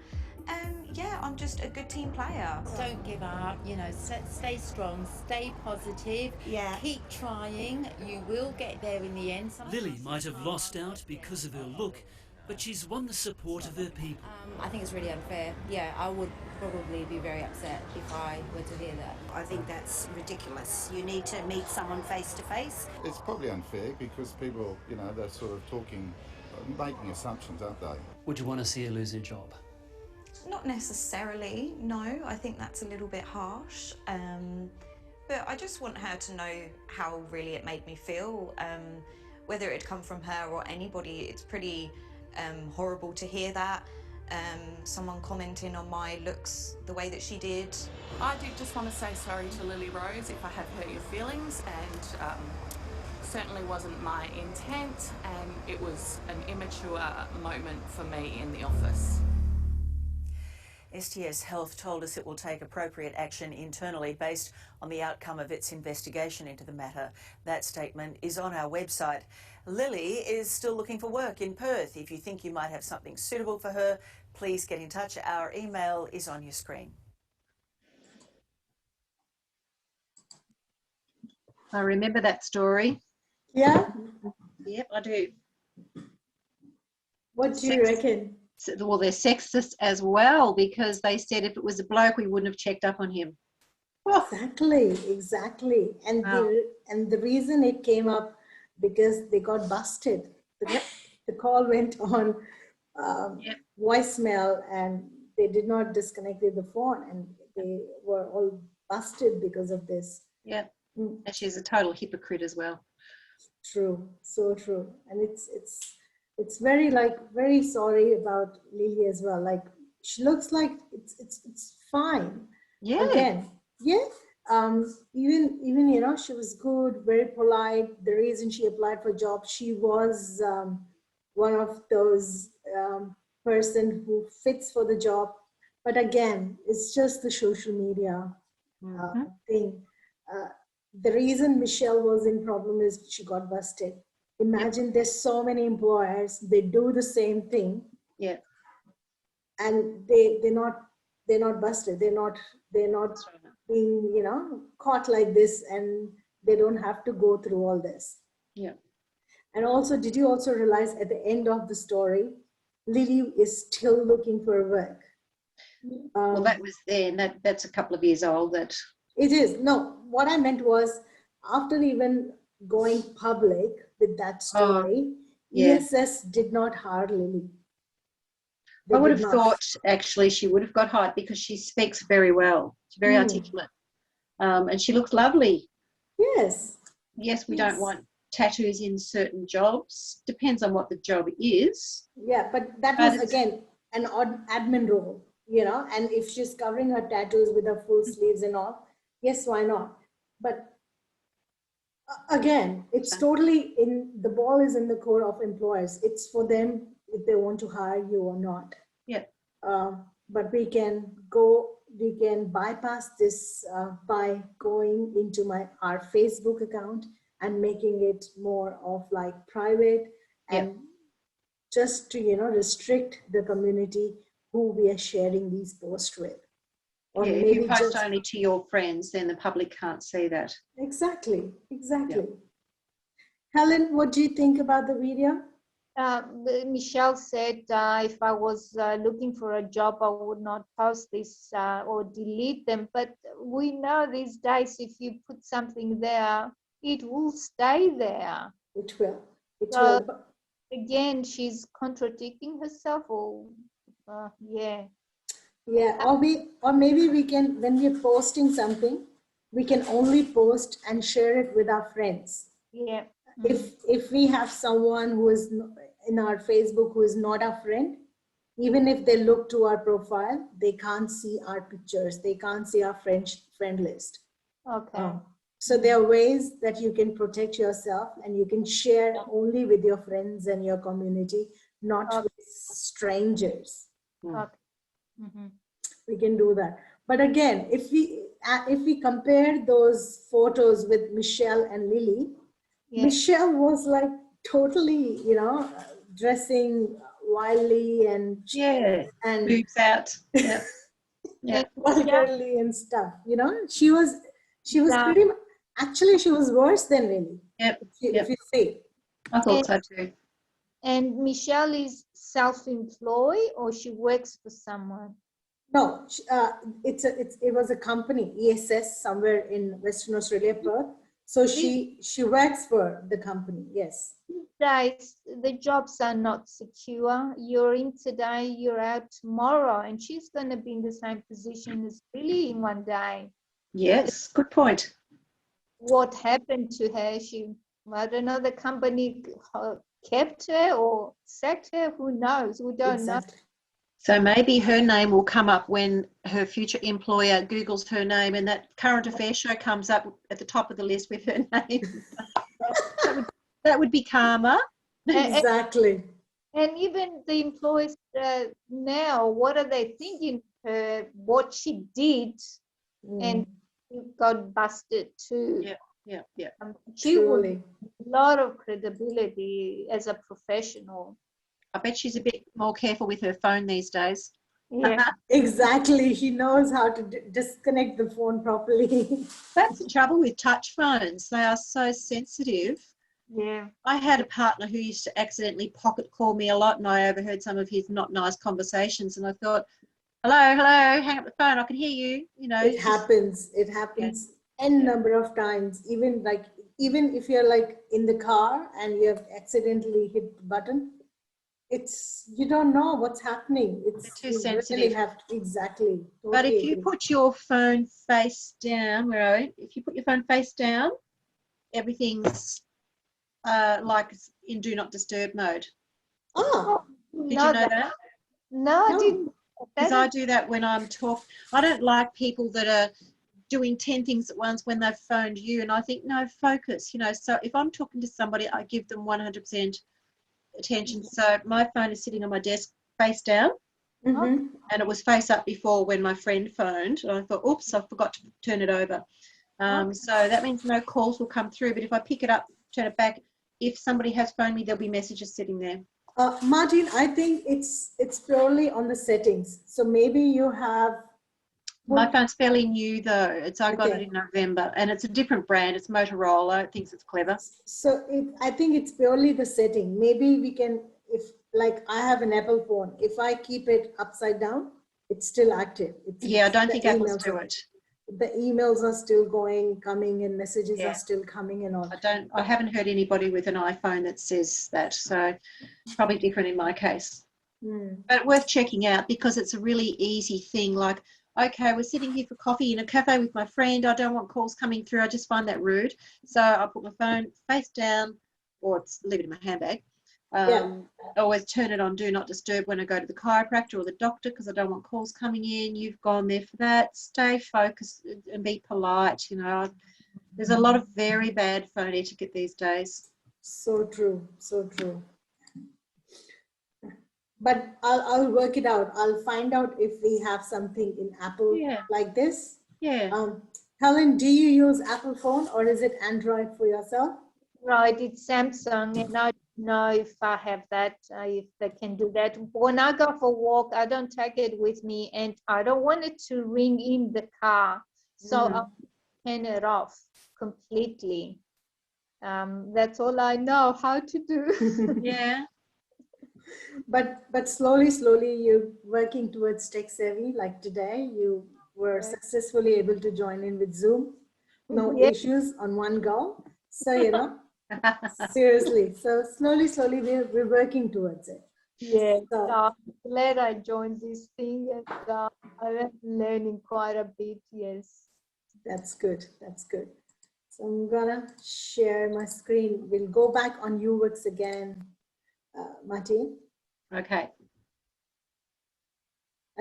Yeah, I'm just a good team player. Don't give up, stay strong, stay positive, keep trying, you will get there in the end. Lily might have lost out because of her look, but she's won the support of her people. I think it's really unfair. Yeah, I would probably be very upset if I were to hear that. I think that's ridiculous. You need to meet someone face to face. It's probably unfair because people, they're sort of making assumptions, aren't they? Would you want to see her lose her job? Not necessarily, no. I think that's a little bit harsh. But I just want her to know how really it made me feel. Whether it had come from her or anybody, it's pretty horrible to hear that. Someone commenting on my looks the way that she did. I did just want to say sorry to Lily Rose if I have hurt your feelings, and certainly wasn't my intent, and it was an immature moment for me in the office. STS Health told us it will take appropriate action internally based on the outcome of its investigation into the matter. That statement is on our website. Lily is still looking for work in Perth. If you think you might have something suitable for her, please get in touch. Our email is on your screen. I remember that story. Yeah? Yep, I do. What do you reckon? Well, they're sexist as well, because they said if it was a bloke, we wouldn't have checked up on him. Exactly. And the reason it came up, because they got busted. The call went on voicemail, and they did not disconnect the phone, and they were all busted because of this. Yeah, and she's a total hypocrite as well. True, so true. And it's very very sorry about Lily as well. Like, she looks like it's fine. Yeah. Again, yeah. Even you know, she was good, very polite. The reason she applied for jobs, she was one of those person who fits for the job. But again, it's just the social media thing. The reason Michelle was in problem is she got busted. Imagine there's so many employers, they do the same thing. Yeah. And they're not busted. They're not being, you know, caught like this, and they don't have to go through all this. Yeah. And also, did you also realize at the end of the story, Lily is still looking for work? Well, that was then. That's a couple of years old. That it is. No, what I meant was, after even going public with that story, ESS did not hire Lily. I would have thought actually she would have got hired, because she speaks very well. She's very articulate, and she looks lovely. Yes. Yes, we don't want tattoos in certain jobs. Depends on what the job is. Yeah, but that was again an odd admin role, you know. And if she's covering her tattoos with her full sleeves and all, yes, why not? But again, it's totally the ball is in the court of employers. It's for them if they want to hire you or not. Yeah. But we can bypass this by going into our Facebook account and making it more of like private, and just to, you know, restrict the community who we are sharing these posts with. Or if you post only to your friends, then the public can't see that. Exactly. Helen, what do you think about the video? Michelle said if I was looking for a job, I would not post this or delete them. But we know these days, if you put something there, it will stay there. It will. Again, she's contradicting herself, or Yeah, or maybe we can, when we're posting something, we can only post and share it with our friends. Yeah. If we have someone who is in our Facebook who is not our friend, even if they look to our profile, they can't see our pictures. They can't see our friend list. Okay. So there are ways that you can protect yourself, and you can share only with your friends and your community, not with strangers. Okay. We can do that. But again, if we compare those photos with Michelle and Lily, Michelle was like totally, you know, dressing wildly and boobs out, vulgarly and stuff. You know, she was pretty much, actually she was worse than Lily. If you see. I thought so too. And Michelle is self-employed, or she works for someone? No, it was a company, ESS, somewhere in Western Australia, Perth. So she works for the company, yes. Guys, the jobs are not secure. You're in today, you're out tomorrow, and she's going to be in the same position as Billy in one day. Yes, good point. What happened to her? I don't know, the company kept her or sacked her. Who knows? We don't know. So maybe her name will come up when her future employer Googles her name and that current affairs show comes up at the top of the list with her name. that would be karma. Exactly. And even the employees now, what are they thinking? What she did, and got busted too. Yeah. She would have a lot of credibility as a professional. I bet she's a bit more careful with her phone these days. Yeah, exactly. He knows how to disconnect the phone properly. That's the trouble with touch phones. They are so sensitive. Yeah. I had a partner who used to accidentally pocket call me a lot, and I overheard some of his not nice conversations, and I thought, hello, hang up the phone, I can hear you. You know, it happens n number of times. Even if you're like in the car and you have accidentally hit the button, you don't know what's happening. It's too sensitive. Really exactly. Totally but if you put your phone face down, if you put your phone face down, everything's like in do not disturb mode. Oh, did you know that? No, I didn't. Because I do that when I'm talking. I don't like people that are doing 10 things at once when they've phoned you, and I think, no, focus, you know. So if I'm talking to somebody, I give them 100% attention. So my phone is sitting on my desk face down, and it was face up before when my friend phoned, and I thought, oops, I forgot to turn it over. So that means no calls will come through, but if I pick it up, turn it back, if somebody has phoned me, there'll be messages sitting there. Martin, I think it's purely on the settings. So maybe you have. My phone's fairly new though. I got it in November, and it's a different brand. It's Motorola. It thinks it's clever. So I think it's purely the setting. Maybe we can, if like I have an Apple phone, if I keep it upside down, it's still active. I don't think Apple's do it. The emails are still coming, and messages are still coming and all. I haven't heard anybody with an iPhone that says that, so it's probably different in my case. But worth checking out, because it's a really easy thing. Like, okay, we're sitting here for coffee in a cafe with my friend. I don't want calls coming through. I just find that rude. So I put my phone face down, or leave it in my handbag. I always turn it on do not disturb when I go to the chiropractor or the doctor, because I don't want calls coming in. You've gone there for that. Stay focused and be polite. You know, there's a lot of very bad phone etiquette these days. So true. But I'll work it out. I'll find out if we have something in Apple like this. Helen, do you use Apple phone, or is it Android for yourself? Right, it's Samsung, and I don't know if I have that, if they can do that. When I go for a walk, I don't take it with me, and I don't want it to ring in the car, so I'll turn it off completely. That's all I know how to do. But slowly you're working towards tech savvy. Like today, you were successfully able to join in with Zoom. No issues on one go. So, you know, seriously. So slowly we're working towards it. Yeah, so I'm glad I joined this thing, and I'm learning quite a bit, yes. That's good. So I'm gonna share my screen. We'll go back on UWorks again, Martin.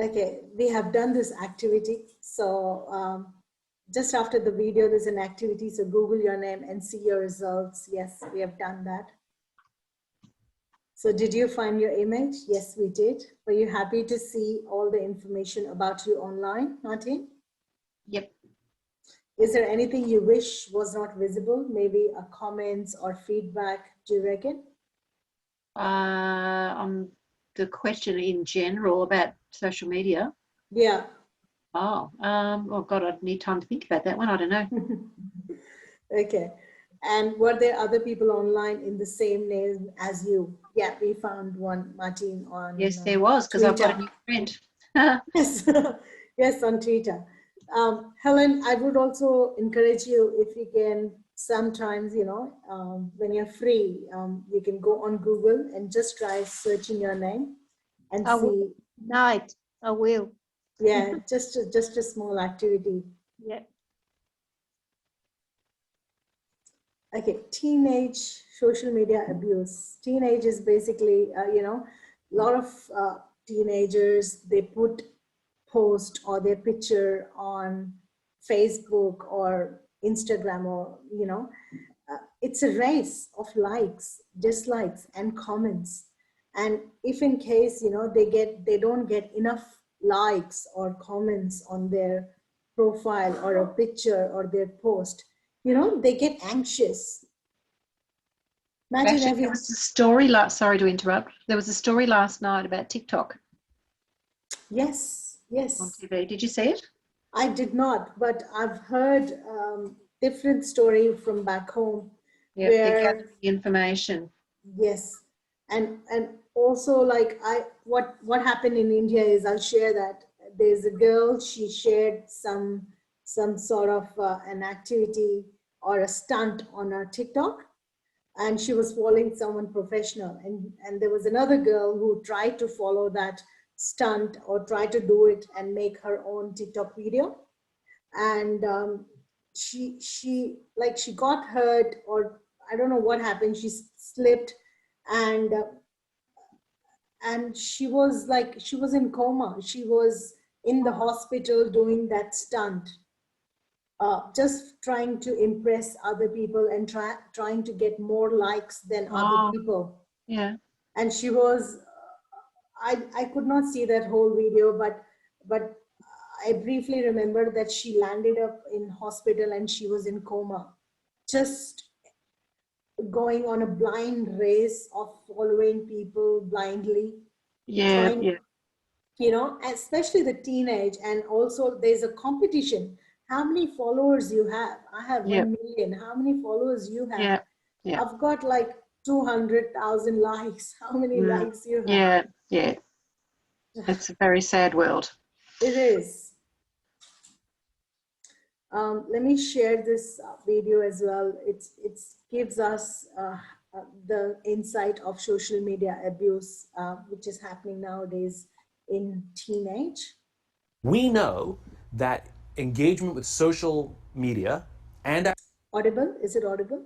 Okay, we have done this activity. So just after the video, there's an activity. So Google your name and see your results. Yes, we have done that. So did you find your image? Yes, we did. Were you happy to see all the information about you online, Martin? Yep. Is there anything you wish was not visible? Maybe a comments or feedback, do you reckon? On the question in general about social media. Yeah. Oh God, I'd need time to think about that one. I don't know. Okay. And were there other people online in the same name as you? Yeah, we found one, Martin, on Yes, there was, because I've got a new friend. Yes, yes, on Twitter. Helen, I would also encourage you, if you can sometimes, when you're free, you can go on Google and just try searching your name and see. Night, I will. Yeah, just a small activity. Yeah. Okay, teenage social media abuse. Teenage is basically, a lot of teenagers, they put post or their picture on Facebook or Instagram, or, it's a race of likes, dislikes, and comments. And if in case, they don't get enough likes or comments on their profile or a picture or their post, they get anxious. Imagine Actually, there was a story sorry to interrupt. There was a story last night about TikTok. Yes. On TV. Did you see it? I did not, but I've heard different story from back home. Yeah, they're gathering information. Yes, and also like what happened in India is, I'll share that. There's a girl, she shared some sort of an activity or a stunt on her TikTok, and she was following someone professional, and there was another girl who tried to follow that stunt or try to do it and make her own TikTok video, and she got hurt, or I don't know what happened. She slipped, and she was in coma. She was in the hospital doing that stunt, just trying to impress other people and trying to get more likes than other people. Yeah. And she was, I could not see that whole video, but I briefly remember that she landed up in hospital and she was in coma, just going on a blind race of following people blindly. Yeah, Especially the teenage, and also there's a competition. How many followers you have? I have 1 million. How many followers you have? Yeah. I've got like 200,000 likes. How many likes you have? Yeah. It's a very sad world. It is. Let me share this video as well. It gives us the insight of social media abuse, which is happening nowadays in teenage. We know that engagement with social media and... Audible? Is it audible?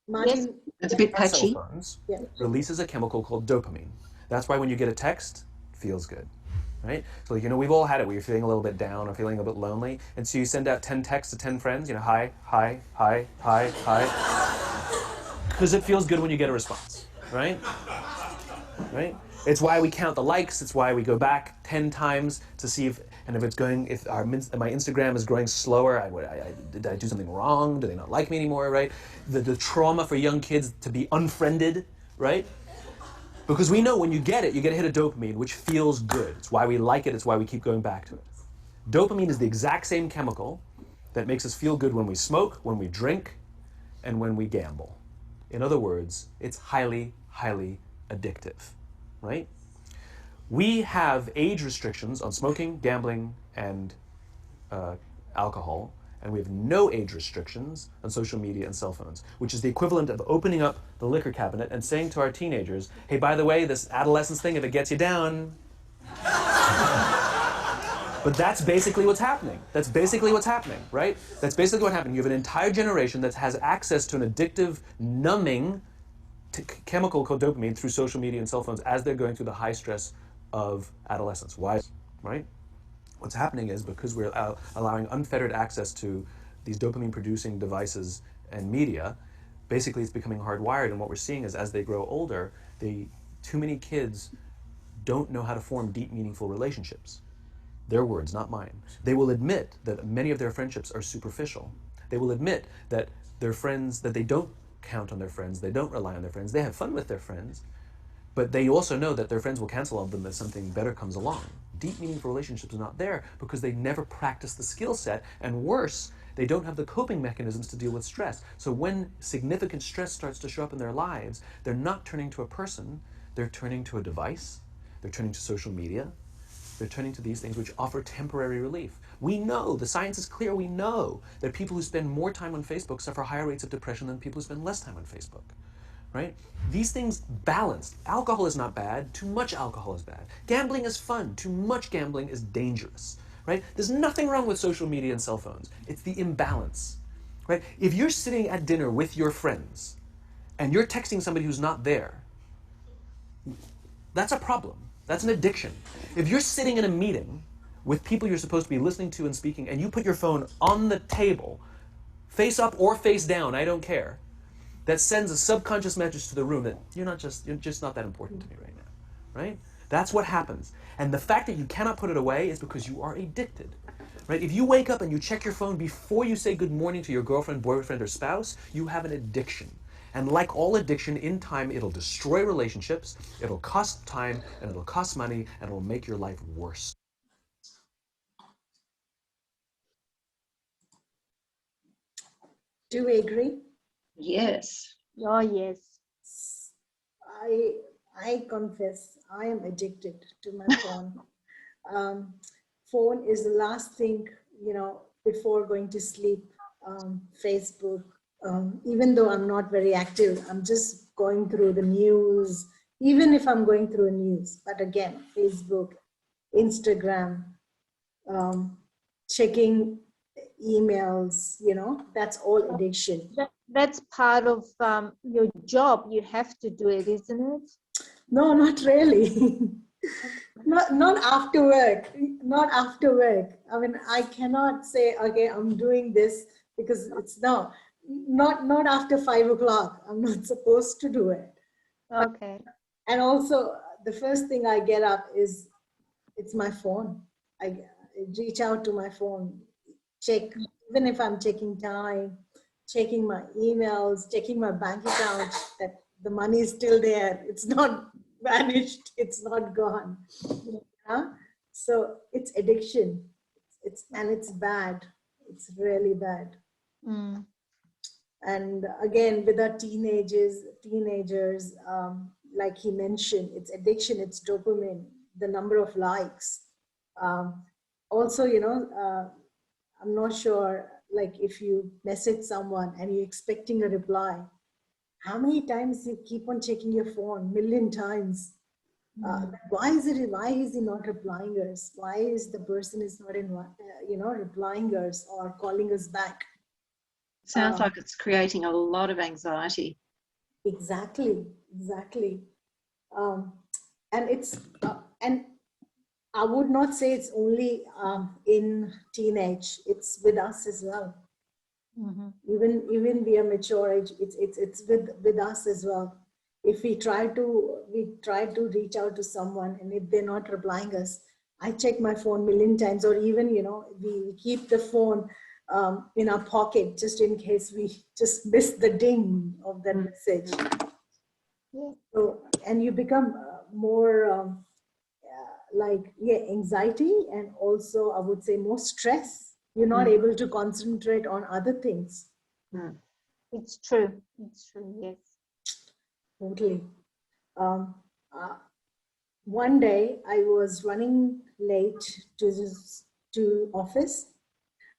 Martin? Yes. It's a bit patchy. Cell phones releases a chemical called dopamine. That's why when you get a text, it feels good, right? So, we've all had it where you're feeling a little bit down or feeling a bit lonely. And so you send out 10 texts to 10 friends, hi, hi, hi, hi, hi. Because it feels good when you get a response, right? Right? It's why we count the likes. It's why we go back 10 times to see if my Instagram is growing slower, did I do something wrong? Do they not like me anymore, right? The trauma for young kids to be unfriended, right? Because we know when you get a hit of dopamine, which feels good. It's why we like it. It's why we keep going back to it. Dopamine is the exact same chemical that makes us feel good when we smoke, when we drink, and when we gamble. In other words, it's highly, highly addictive, right? We have age restrictions on smoking, gambling, and alcohol, and we have no age restrictions on social media and cell phones, which is the equivalent of opening up the liquor cabinet and saying to our teenagers, hey, by the way, this adolescence thing, if it gets you down. But that's basically what's happening. That's basically what's happening, right? That's basically what happened. You have an entire generation that has access to an addictive, numbing chemical called dopamine through social media and cell phones as they're going through the high stress of adolescence. Why? Right? What's happening is because we're allowing unfettered access to these dopamine-producing devices and media, basically it's becoming hardwired, and what we're seeing is as they grow older, too many kids don't know how to form deep, meaningful relationships. Their words, not mine. They will admit that many of their friendships are superficial. They will admit that their friends, that they don't count on their friends, they don't rely on their friends, they have fun with their friends, but they also know that their friends will cancel on them as something better comes along. Deep, meaningful relationships are not there because they never practice the skill set, and worse, they don't have the coping mechanisms to deal with stress. So when significant stress starts to show up in their lives, they're not turning to a person, they're turning to a device, they're turning to social media, they're turning to these things which offer temporary relief. We know, the science is clear, we know that people who spend more time on Facebook suffer higher rates of depression than people who spend less time on Facebook, right? These things balance. Alcohol is not bad, too much alcohol is bad. Gambling is fun, too much gambling is dangerous, right? There's nothing wrong with social media and cell phones. It's the imbalance, right? If you're sitting at dinner with your friends and you're texting somebody who's not there, that's a problem. That's an addiction. If you're sitting in a meeting with people you're supposed to be listening to and speaking, and you put your phone on the table, face up or face down, I don't care, that sends a subconscious message to the room that you're just not that important to me right now, right? That's what happens. And the fact that you cannot put it away is because you are addicted, right? If you wake up and you check your phone before you say good morning to your girlfriend, boyfriend, or spouse, you have an addiction. And like all addiction, in time, it'll destroy relationships, it'll cost time, and it'll cost money, and it'll make your life worse. Do we agree? Yes. Oh, yes. I confess, I am addicted to my phone. Phone is the last thing, before going to sleep. Facebook, even though I'm not very active, I'm just going through the news, even if I'm going through news. But again, Facebook, Instagram, checking emails, that's all addiction. That's part of your job. You have to do it, isn't it? No, not really. not after work. Not after work. I mean, I cannot say, okay, I'm doing this because it's not after 5 o'clock. I'm not supposed to do it. Okay. And also, the first thing I get up is, it's my phone. I reach out to my phone, check, even if I'm checking time, checking my emails, checking my bank account, that the money is still there. It's not vanished. It's not gone. So it's addiction. It's bad. It's really bad. Mm. And again, with our teenagers, like he mentioned, it's addiction, it's dopamine, the number of likes. Also, I'm not sure, like if you message someone and you're expecting a reply, how many times you keep on checking your phone? 1,000,000 times. Why is he not replying us? Why is the person is not replying us or calling us back? Sounds like it's creating a lot of anxiety. Exactly. And it's and I would not say it's only in teenage. It's with us as well. Mm-hmm. Even we are mature age. It's with us as well. If we try to reach out to someone, and if they're not replying us, I check my phone 1,000,000 times, or even we keep the phone in our pocket just in case we just miss the ding of that message. Yeah. So, and you become more anxiety, and also I would say more stress. You're not able to concentrate on other things. It's true, yes. Totally. One day I was running late to office,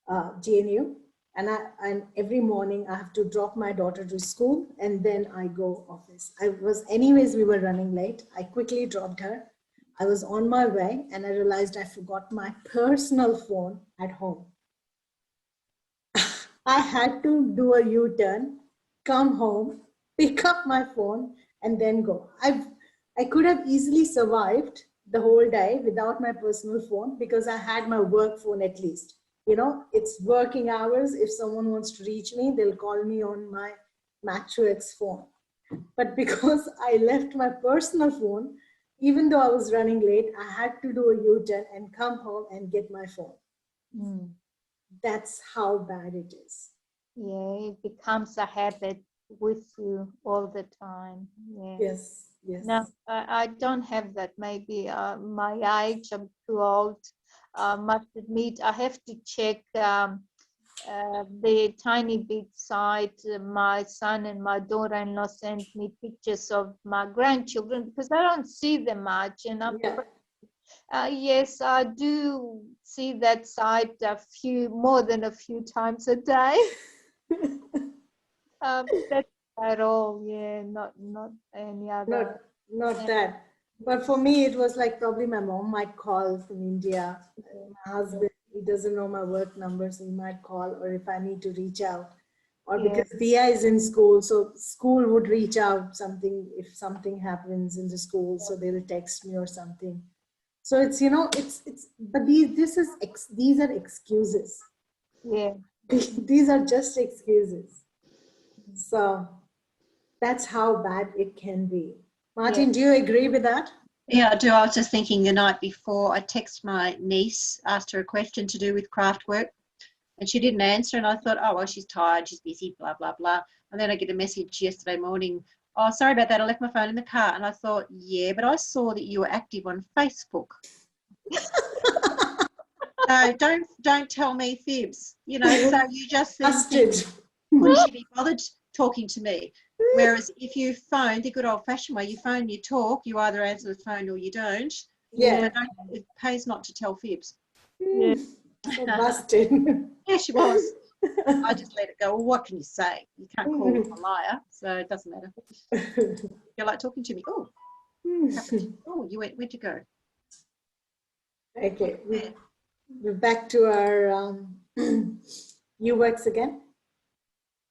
GNU, and every morning I have to drop my daughter to school and then I go office. We were running late. I quickly dropped her. I was on my way and I realized I forgot my personal phone at home. I had to do a U-turn, come home, pick up my phone, and then go. I could have easily survived the whole day without my personal phone because I had my work phone at least. It's working hours. If someone wants to reach me, they'll call me on my Mac2X phone. But because I left my personal phone, even though I was running late, I had to do a U-turn and come home and get my phone. That's how bad it is. Yeah, it becomes a habit with you all the time. Yeah. Yes. No, I don't have that. Maybe my age, I'm too old. Must admit, I have to check the tiny bit site. My son and my daughter-in-law sent me pictures of my grandchildren because I don't see them much, and I'm Yes, I do see that site more than a few times a day. That's at all, yeah, not any other. Not that. But for me, it was like probably my mom might call from India. My husband, he doesn't know my work number, so he might call, or if I need to reach out. Or because Dia is in school, so school would reach out if something happens in the school, so they'll text me or something. So it's, but these are excuses. Yeah. These are just excuses. So that's how bad it can be. Martin, do you agree with that? Yeah, I do. I was just thinking the night before, I texted my niece, asked her a question to do with craft work, and she didn't answer. And I thought, oh, well, she's tired, she's busy, blah, blah, blah. And then I get a message yesterday morning, oh, sorry about that, I left my phone in the car. And I thought, yeah, but I saw that you were active on Facebook. So don't tell me fibs, so you just think, would she be bothered talking to me? Whereas if you phone the good old-fashioned way, you phone, you talk, you either answer the phone or you don't. Yeah. It pays not to tell fibs. Yeah. So busted. Yeah, she was. I just let it go. Well, what can you say? You can't call them a liar, so it doesn't matter. You like talking to me? Oh, where'd you go? Okay, we're back to our UX again.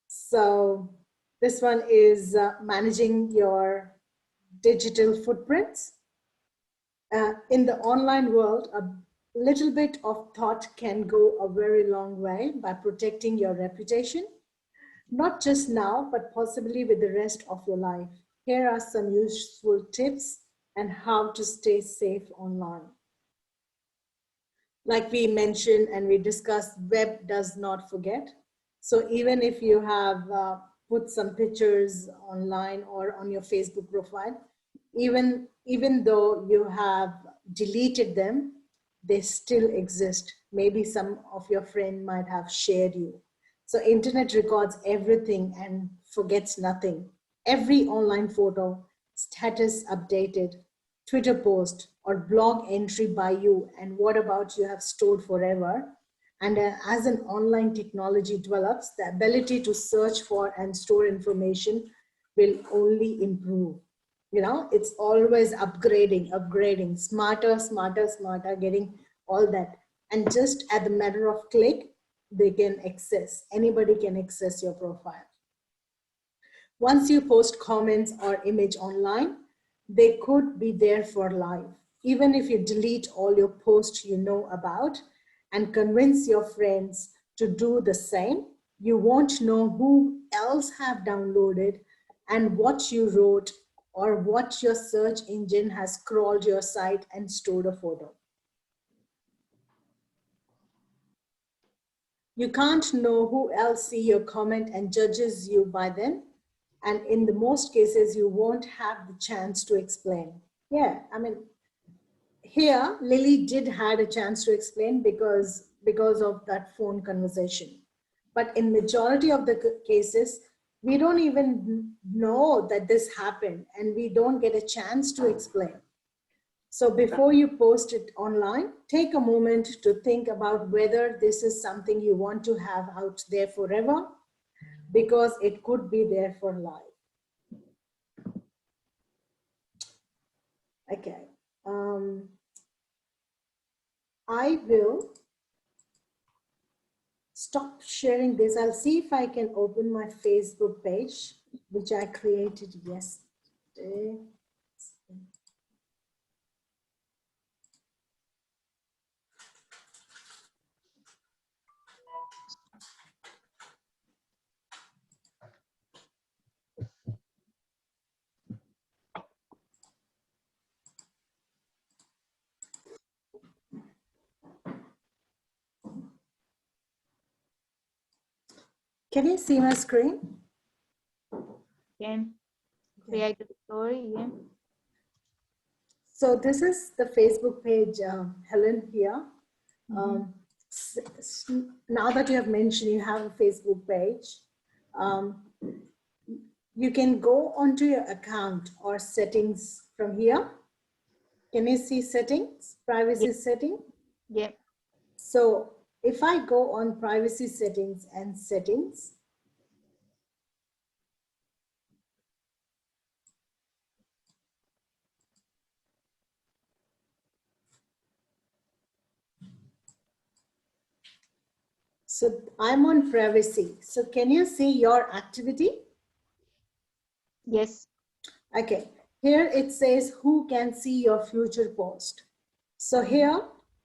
So this one is managing your digital footprints. In the online world, a little bit of thought can go a very long way by protecting your reputation, not just now, but possibly with the rest of your life. Here are some useful tips and how to stay safe online. Like we mentioned and we discussed, web does not forget. So even if you have put some pictures online or on your Facebook profile, even though you have deleted them, they still exist. Maybe some of your friend might have shared you. So internet records everything and forgets nothing. Every online photo, status updated, Twitter post or blog entry by you, and what about you have stored forever. And as an online technology develops, the ability to search for and store information will only improve. It's always upgrading, smarter, getting all that. And just at the matter of click, anybody can access your profile. Once you post comments or image online, they could be there for life. Even if you delete all your posts you know about and convince your friends to do the same, you won't know who else have downloaded and what you wrote or what your search engine has crawled your site and stored a photo. You can't know who else see your comment and judges you by then. And in the most cases, you won't have the chance to explain. Yeah, I mean, here, Lily did had a chance to explain because of that phone conversation. But in majority of the cases, we don't even know that this happened and we don't get a chance to explain. So before you post it online, take a moment to think about whether this is something you want to have out there forever, because it could be there for life. Okay. I will stop sharing this. I'll see if I can open my Facebook page, which I created yesterday. Can you see my screen? Can create a story, yeah. So this is the Facebook page, Helen here. Now that you have mentioned you have a Facebook page, you can go onto your account or settings from here Can you see settings, privacy setting? Yeah. So if I go on privacy settings and settings, so I'm on privacy. So can you see your activity? Yes. Okay. Here it says who can see your future post. So here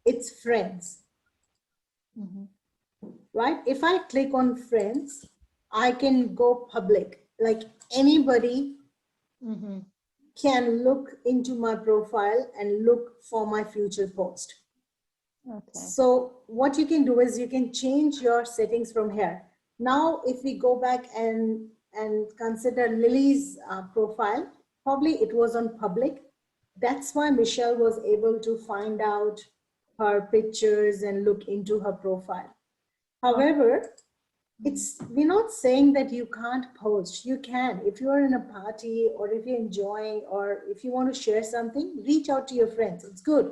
it's friends. Right? If I click on friends, I can go public. Like anybody can look into my profile and look for my future post. Okay. So what you can do is you can change your settings from here. Now, if we go back and consider Lily's profile, probably it was on public. That's why Michelle was able to find out her pictures and look into her profile. However, we're not saying that you can't post. You can. If you're in a party or if you're enjoying or if you want to share something, reach out to your friends. It's good.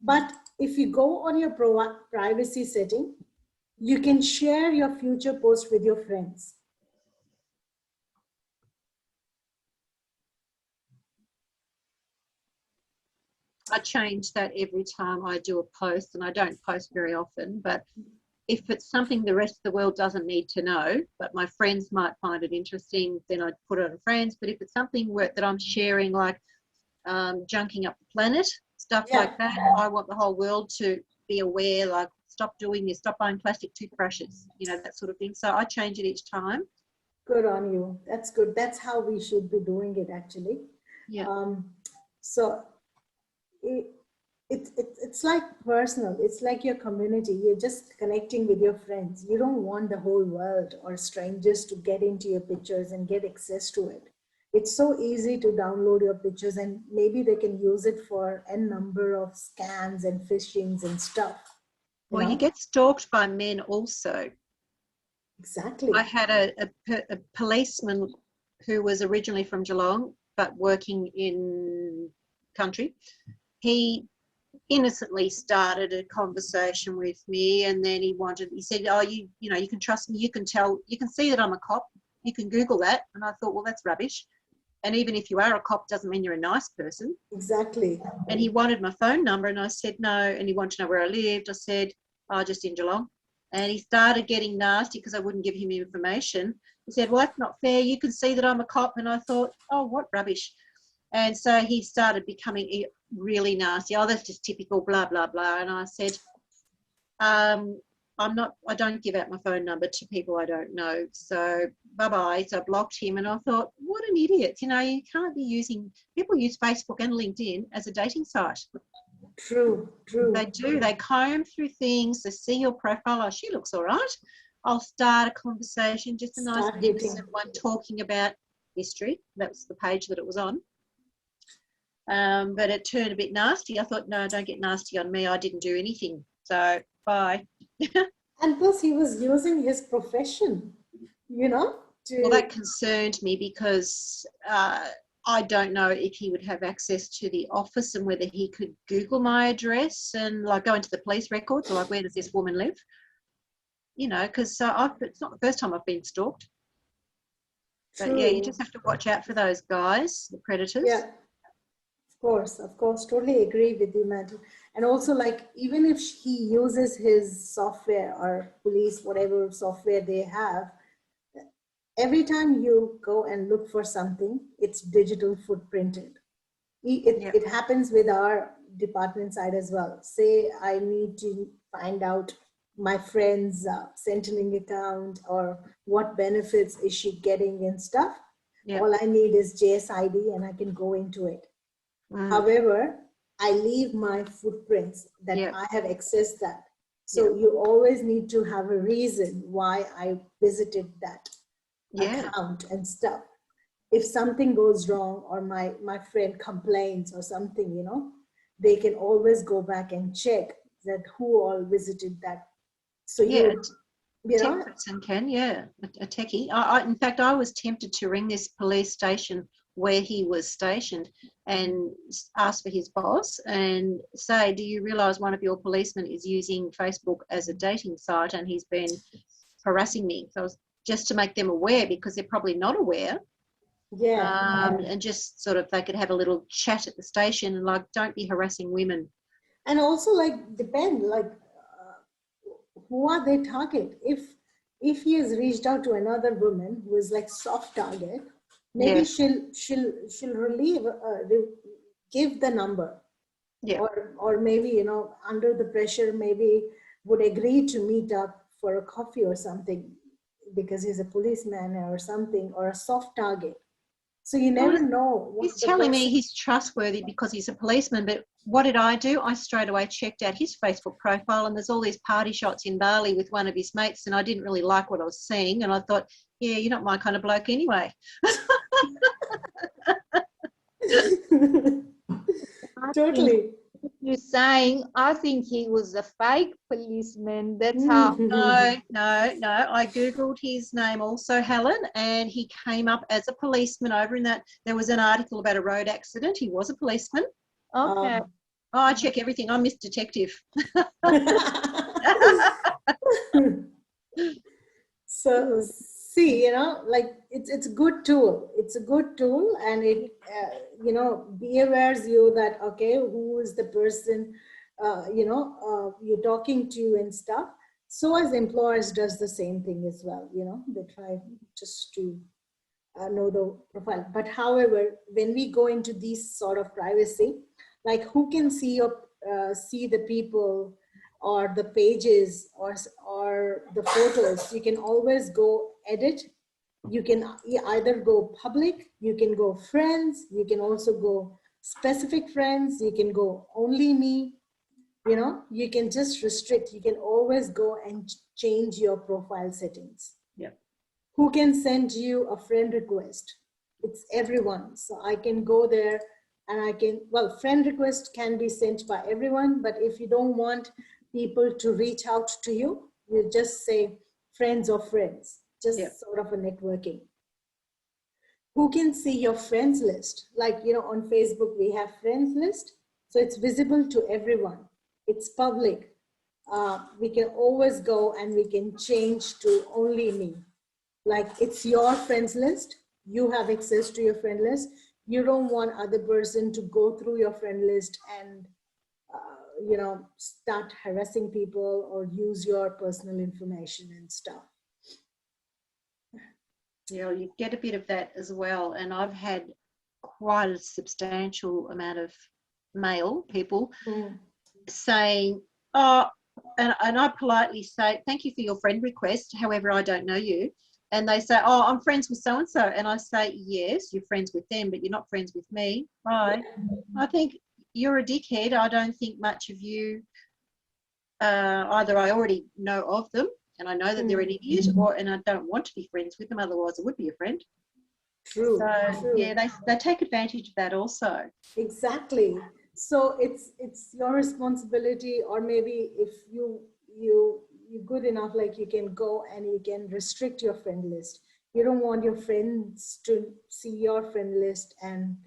But if you go on your privacy setting, you can share your future post with your friends. I change that every time I do a post, and I don't post very often, but if it's something the rest of the world doesn't need to know, but my friends might find it interesting, then I'd put it on friends. But if it's something that I'm sharing, like junking up the planet, stuff like that, I want the whole world to be aware, like stop doing this, stop buying plastic toothbrushes, you know, that sort of thing. So I change it each time. Good on you. That's good. That's how we should be doing it, actually. Yeah. So it's like personal. It's like your community. You're just connecting with your friends. You don't want the whole world or strangers to get into your pictures and get access to it. It's so easy to download your pictures and maybe they can use it for a number of scans and phishings and stuff. Well, you get stalked by men also. Exactly. I had a policeman who was originally from Geelong but working in country. He innocently started a conversation with me, and then he said, oh, you know, you can trust me, you can see that I'm a cop, you can Google that. And I thought, well, that's rubbish. And even if you are a cop, doesn't mean you're a nice person. Exactly. And he wanted my phone number, and I said no. And he wanted to know where I lived. I said, oh, just in Geelong. And he started getting nasty because I wouldn't give him information. He said, well, that's not fair. You can see that I'm a cop. And I thought, oh, what rubbish. And so he started becoming really nasty. Oh, that's just typical, blah, blah, blah. And I said, I don't give out my phone number to people I don't know. So bye-bye. So I blocked him, and I thought, what an idiot. You know, you can't be people use Facebook and LinkedIn as a dating site. True. They do. They comb through things. They see your profile. Oh, she looks all right. I'll start a conversation, just a nice innocent one, talking about history. That was the page that it was on. But it turned a bit nasty. I thought, no, don't get nasty on me. I didn't do anything. So bye. And plus he was using his profession, you know. Well, that concerned me because I don't know if he would have access to the office and whether he could Google my address and like go into the police records, or like, where does this woman live? You know, because it's not the first time I've been stalked. But yeah, you just have to watch out for those guys, the predators. Yeah, of course, totally agree with you, Madhu. And also, like, even if he uses his software or police, whatever software they have, every time you go and look for something, it's digital footprinted. It happens with our department side as well. Say I need to find out my friend's Centrelink account or what benefits is she getting and stuff. All I need is JSID and I can go into it. However, I leave my footprints that I have accessed that. So you always need to have a reason why I visited that account and stuff. If something goes wrong or my friend complains or something, you know, they can always go back and check that who all visited that. So you know, person can, a techie. In fact, I was tempted to ring this police station where he was stationed and ask for his boss and say, do you realise one of your policemen is using Facebook as a dating site and he's been harassing me? So just to make them aware, because they're probably not aware. And just sort of they could have a little chat at the station and like, don't be harassing women. And also like depend like who are they target? If he has reached out to another woman who is like soft target, maybe she'll give the number, or maybe, you know, under the pressure, maybe would agree to meet up for a coffee or something because he's a policeman or something, or a soft target. So you never know. He's telling me he's trustworthy because he's a policeman, but what did I do? I straight away checked out his Facebook profile, and there's all these party shots in Bali with one of his mates, and I didn't really like what I was seeing, and I thought, yeah, you're not my kind of bloke anyway. Totally. You're saying, I think he was a fake policeman. That's how. No. I Googled his name also, Helen, and he came up as a policeman over in that. There was an article about a road accident. He was a policeman. Okay. I check everything. I'm Miss Detective. So see, you know, like it's a good tool. It's a good tool, and it you know, be aware you that okay, who is the person you know you're talking to and stuff. So as employers does the same thing as well. You know, they try just to know the profile. But however, when we go into these sort of privacy, like who can see your see the people or the pages or the photos, you can always go edit. You can either go public, you can go friends, you can also go specific friends, you can go only me, you know, you can just restrict, you can always go and change your profile settings. Yeah. Who can send you a friend request? It's everyone. So I can go there and I can, well, friend request can be sent by everyone, but if you don't want people to reach out to you, you just say friends of friends, just sort of a networking. Who can see your friends list? Like, you know, on Facebook, we have friends list. So it's visible to everyone. It's public. We can always go and we can change to only me. Like it's your friends list. You have access to your friend list. You don't want other person to go through your friend list and you know, start harassing people or use your personal information and stuff. Yeah, you get a bit of that as well. And I've had quite a substantial amount of male people saying, oh, and I politely say, thank you for your friend request. However, I don't know you. And they say, oh, I'm friends with so-and-so. And I say, yes, you're friends with them, but you're not friends with me. Right. I think you're a dickhead. I don't think much of you. Either I already know of them and I know that they're an idiot, and I don't want to be friends with them. Otherwise, I would be a friend. True. So true. yeah, they take advantage of that also. Exactly. So it's your responsibility, or maybe if you're good enough, like you can go and you can restrict your friend list. You don't want your friends to see your friend list and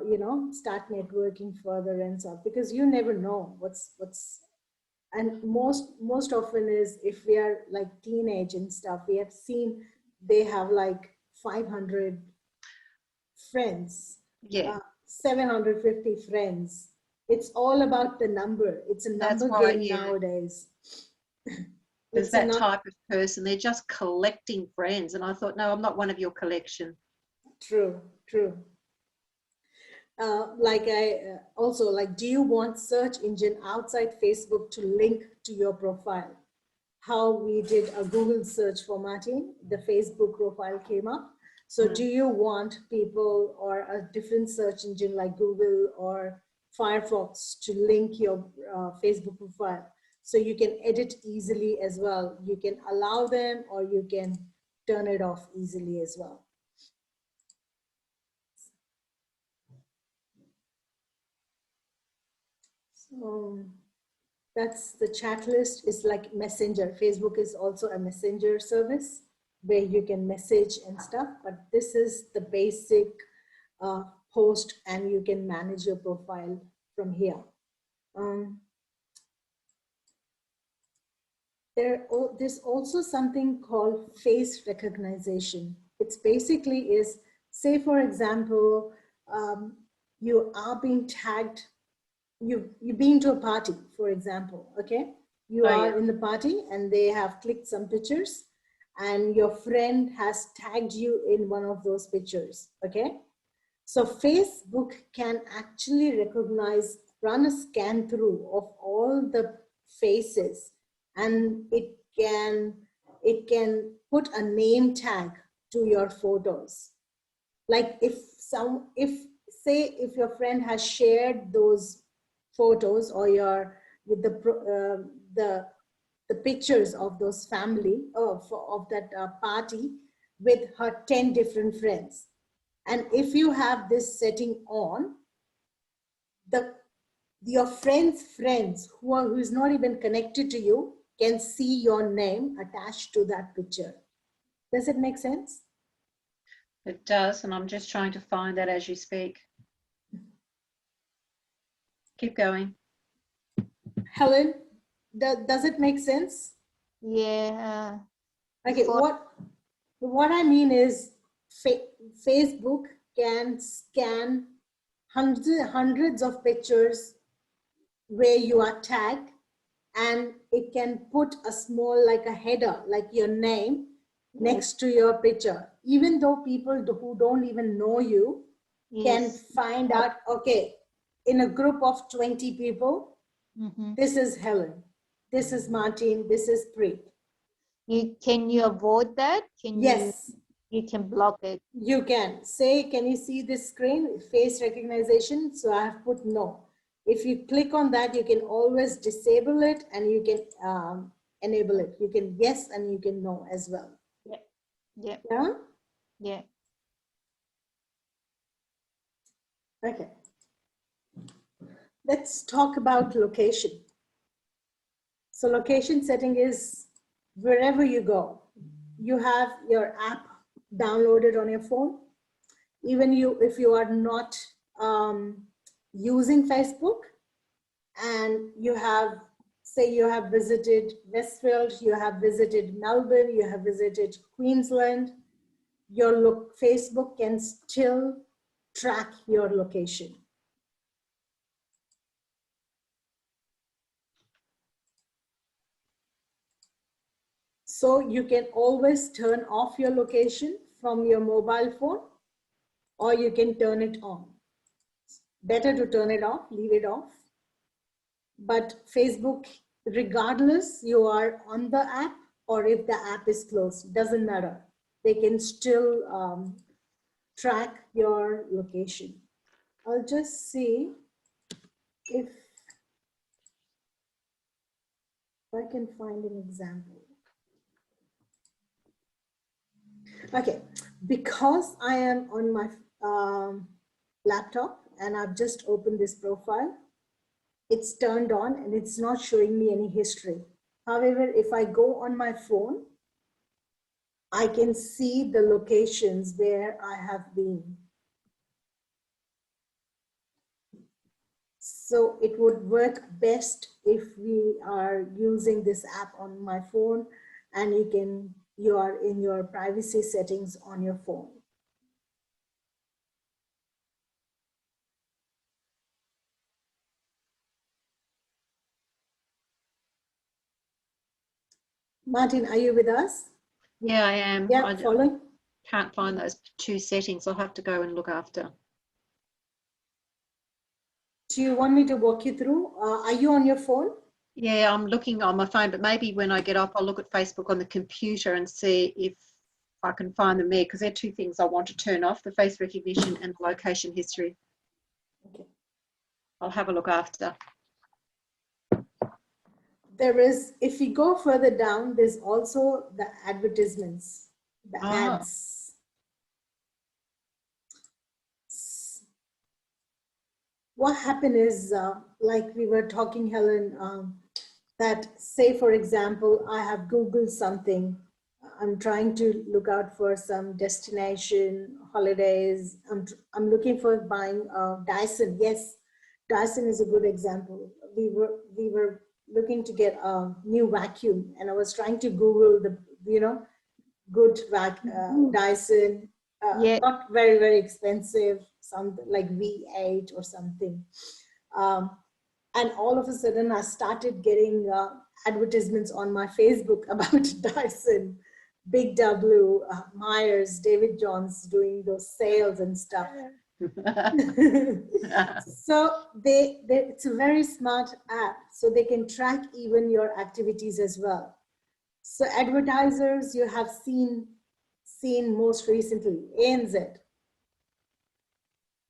you know, start networking further and stuff, because you never know what's and most often is if we are like teenage and stuff, we have seen they have like 500 friends, 750 friends. It's all about the number. It's a number game nowadays. There's that type of person. They're just collecting friends, and I thought, no, I'm not one of your collection. True. Like I also like, do you want search engine outside Facebook to link to your profile? How we did a Google search for Martin, the Facebook profile came up. So do you want people or a different search engine like Google or Firefox to link your Facebook profile? So you can edit easily as well. You can allow them or you can turn it off easily as well. So that's the chat list. Is like Messenger. Facebook is also a messenger service where you can message and stuff, but this is the basic post, and you can manage your profile from here. There's also something called face recognition. It's basically is, say for example, you are being tagged, you've been to a party, for example, okay? You are in the party and they have clicked some pictures and your friend has tagged you in one of those pictures, okay? So Facebook can actually recognize, run a scan through of all the faces, and it can put a name tag to your photos. Like if your friend has shared those photos or with the pictures of those family of that party with her 10 different friends, and if you have this setting on, your friends who is not even connected to you can see your name attached to that picture. Does it make sense? It does, and I'm just trying to find that as you speak. Keep going. Helen, does it make sense? Yeah. Okay, what I mean is Facebook can scan hundreds of pictures where you are tagged, and it can put a small, like a header, like your name next to your picture. Even though people who don't even know you can find out, okay, in a group of 20 people, this is Helen, this is Martin, this is Preet. Can you avoid that? Yes. You can block it. You can say, can you see this screen? Face recognition. So I have put no. If you click on that, you can always disable it and you can enable it. You can yes and you can no as well. Yeah. Yeah. Yeah? Yeah. Okay. Let's talk about location. So location setting is wherever you go. You have your app downloaded on your phone. Even if you are not using Facebook, and you have, say you have visited Westfield, you have visited Melbourne, you have visited Queensland, your Facebook can still track your location. So you can always turn off your location from your mobile phone, or you can turn it on. Better to turn it off, leave it off. But Facebook, regardless you are on the app or if the app is closed, doesn't matter. They can still track your location. I'll just see if I can find an example. Okay, because I am on my laptop and I've just opened this profile, it's turned on and it's not showing me any history. However, if I go on my phone, I can see the locations where I have been. So it would work best if we are using this app on my phone and you are in your privacy settings on your phone. Martin, are you with us? Yeah, I am. Yeah, I following. Can't find those two settings. I'll have to go and look after. Do you want me to walk you through? Are you on your phone? Yeah, I'm looking on my phone, but maybe when I get up, I'll look at Facebook on the computer and see if I can find them there, because they're two things I want to turn off, the face recognition and the location history. Okay. I'll have a look after. There is, if you go further down, there's also the advertisements, the ads. What happened is, like we were talking, Helen, that say, for example, I have Googled something I'm trying to look out for some destination holidays. I'm looking for buying Dyson. Yes, Dyson is a good example. We were looking to get a new vacuum, and I was trying to Google the good Dyson. Yeah. Not very, very expensive, something like V8 or something. And all of a sudden I started getting advertisements on my Facebook about Dyson, Big W, Myers, David Johns doing those sales and stuff. So it's a very smart app, so they can track even your activities as well. So advertisers you have seen most recently, ANZ,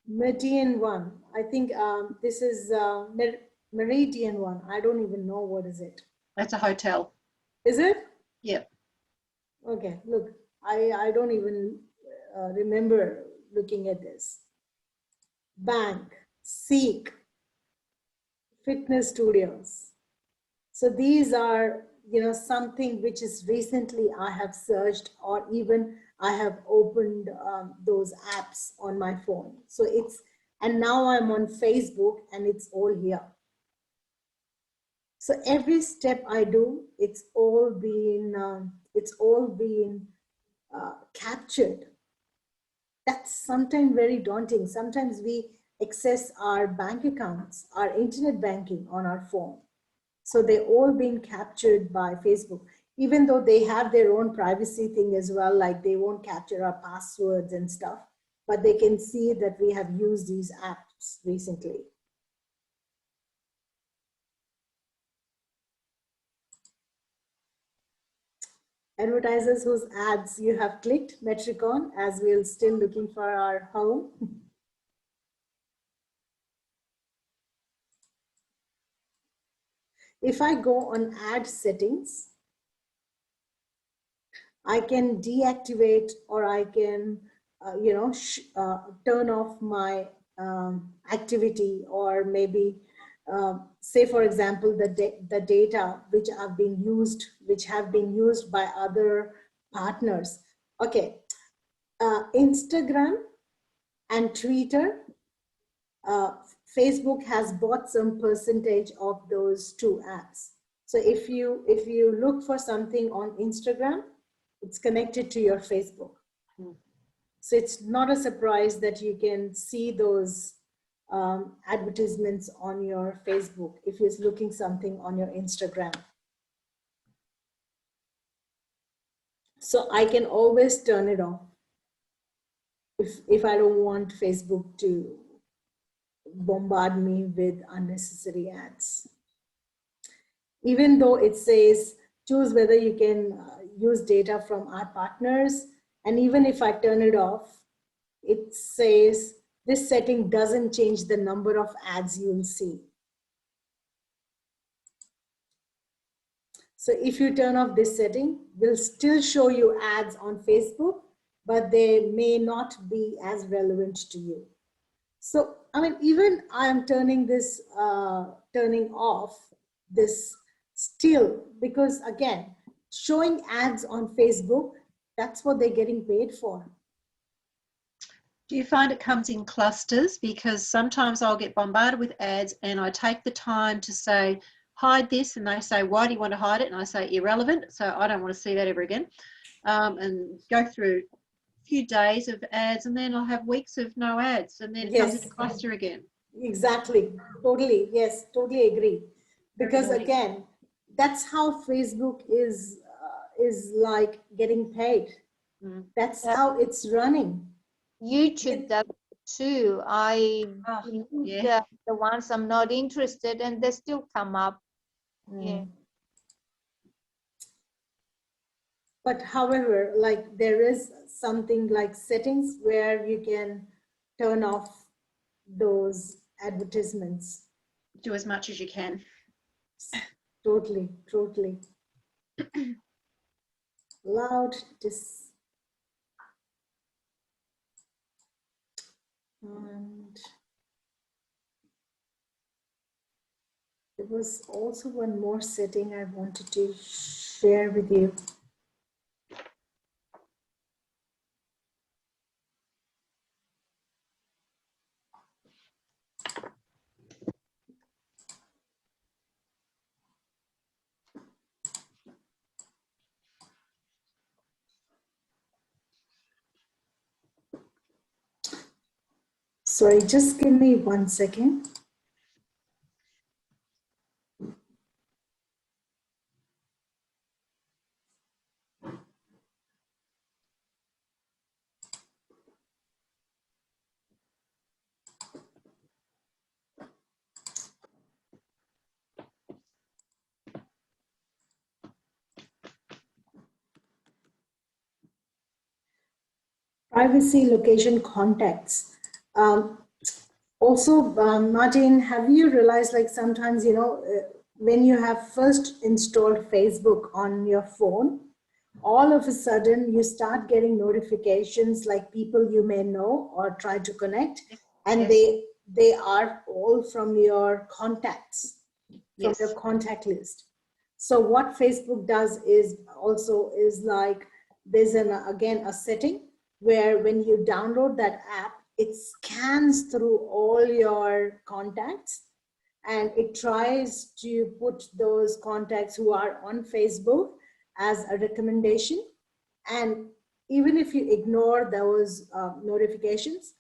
Meridian One. I think this is Meridian One. I don't even know what is it. That's a hotel. Is it? Yep. Okay, look, I don't even remember looking at this. Bank, Seek, fitness studios. So these are, something which is recently I have searched, or even I have opened those apps on my phone. So and now I'm on Facebook and it's all here. So every step I do, it's all being captured. That's sometimes very daunting. Sometimes we access our bank accounts, our internet banking on our phone. So they're all being captured by Facebook, even though they have their own privacy thing as well, like they won't capture our passwords and stuff, but they can see that we have used these apps recently. Advertisers whose ads you have clicked, Metricon, as we're still looking for our home. If I go on ad settings, I can deactivate, or I can, turn off my activity, or maybe say, for example, the data which have been used by other partners. Okay, Instagram and Twitter, Facebook has bought some percentage of those two apps. So if you look for something on Instagram, it's connected to your Facebook. So it's not a surprise that you can see those advertisements on your Facebook if you're looking something on your Instagram. So I can always turn it off if I don't want Facebook to bombard me with unnecessary ads. Even though it says choose whether you can use data from our partners, and even if I turn it off, it says this setting doesn't change the number of ads you'll see. So if you turn off this setting, we'll still show you ads on Facebook, but they may not be as relevant to you. So, I mean, even I'm turning off this still, because again, showing ads on Facebook, that's what they're getting paid for. Do you find it comes in clusters? Because sometimes I'll get bombarded with ads and I take the time to say, hide this, and they say, why do you want to hide it? And I say, irrelevant, so I don't want to see that ever again. And go through a few days of ads, and then I'll have weeks of no ads, and then it comes into cluster again. Exactly, totally, yes, totally agree. Because again, that's how Facebook is like getting paid. That's how it's running. YouTube does too. The ones I'm not interested in, they still come up. Yeah. But however, like there is something like settings where you can turn off those advertisements. Do as much as you can. Totally, totally. Loud and there was also one more setting I wanted to share with you. Sorry, just give me 1 second. Privacy, location, contacts. Also, Martin, have you realized, like, sometimes, you know, when you have first installed Facebook on your phone, all of a sudden you start getting notifications like people you may know or try to connect, and Yes. they are all from your contacts, from Yes. your contact list. So what Facebook does is also is like, there's again a setting where when you download that app, it scans through all your contacts and it tries to put those contacts who are on Facebook as a recommendation. And even if you ignore those notifications,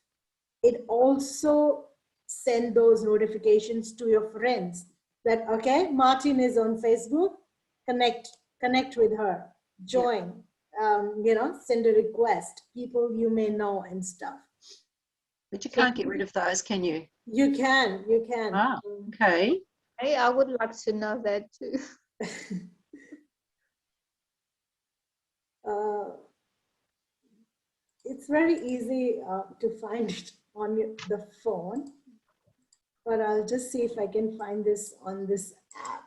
it also send those notifications to your friends that, okay, Martin is on Facebook, connect with her, join, you know, send a request, people you may know and stuff. But you can't get rid of those, can you? You can. Ah, okay. Hey, I would like to know that too. It's very easy to find it on the phone, but I'll just see if I can find this on this app.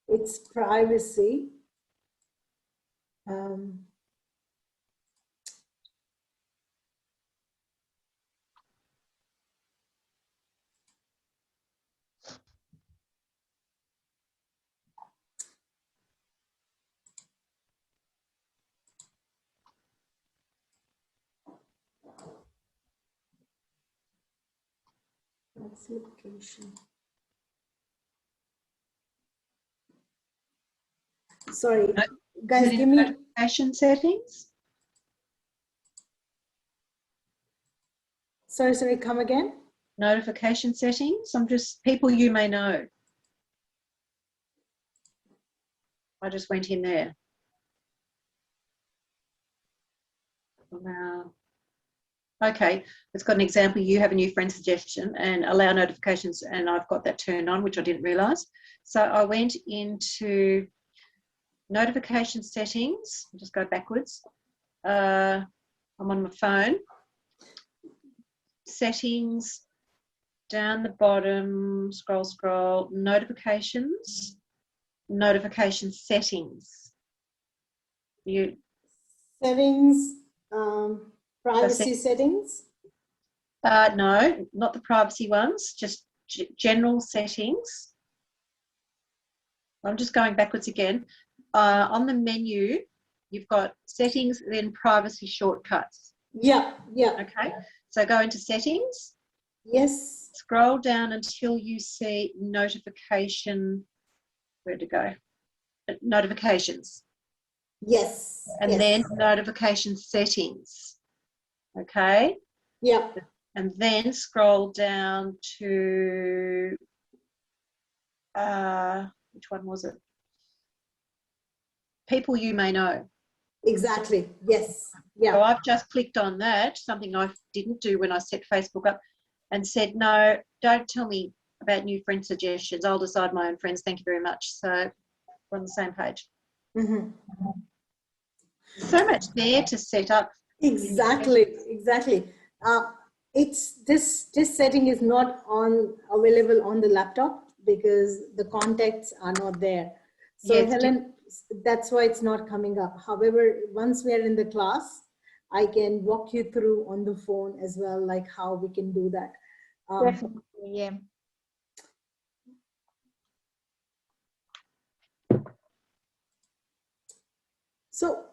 It's privacy. That's location. Sorry, guys, give me notification settings. Sorry, come again. Notification settings. I'm just people you may know. I just went in there. Allow. Okay, it's got an example. You have a new friend suggestion and allow notifications, and I've got that turned on, which I didn't realise. So I went into notification settings. I'll just go backwards. I'm on my phone. Settings, down the bottom, scroll, notifications, notification settings. Settings, privacy settings? No, not the privacy ones, just general settings. I'm just going backwards again. On the menu, you've got settings, then privacy shortcuts. Yeah. Okay, so go into settings. Yes. Scroll down until you see notification. Where to go? Notifications. Yes. And then notification settings. Okay. Yeah. And then scroll down to which one was it? People you may know. Exactly. Yes. Yeah. So I've just clicked on that, something I didn't do when I set Facebook up, and said, no, don't tell me about new friend suggestions. I'll decide my own friends. Thank you very much. So we're on the same page. Mm-hmm. So much there to set up. Exactly. It's this setting is not available on the laptop because the contacts are not there. So Yes, Helen, that's why it's not coming up. However, once we are in the class, I can walk you through on the phone as well, like how we can do that. Definitely, yeah. So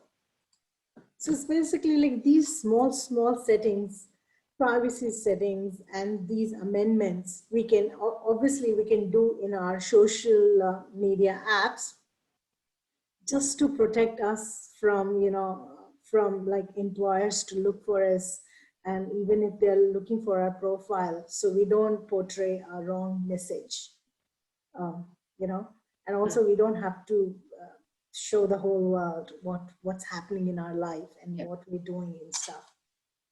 it's basically like these small settings, privacy settings, and these amendments we can obviously do in our social media apps just to protect us from, you know, from like employers to look for us And even if they're looking for our profile, so we don't portray a wrong message, you know, and also we don't have to show the whole world what's happening in our life and what we're doing and stuff.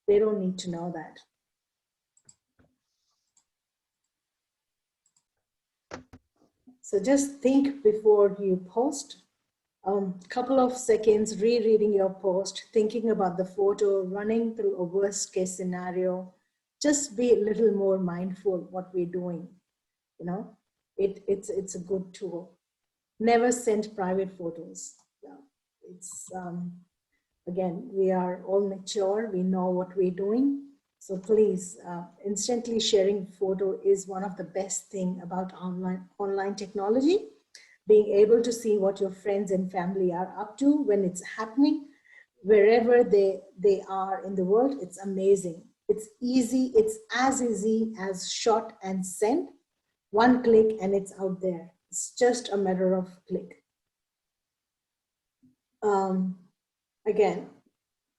They don't need to know that. So just think before you post. Couple of seconds rereading your post, thinking about the photo, running through a worst case scenario. Just be a little more mindful what we're doing. You know, it's a good tool. Never send private photos. It's again, we are all mature. We know what we're doing. So please, instantly sharing photo is one of the best thing about online technology. Being able to see what your friends and family are up to when it's happening, wherever they are in the world, it's amazing. It's easy, it's as easy as shot and send. One click and it's out there. It's just a matter of click. Again,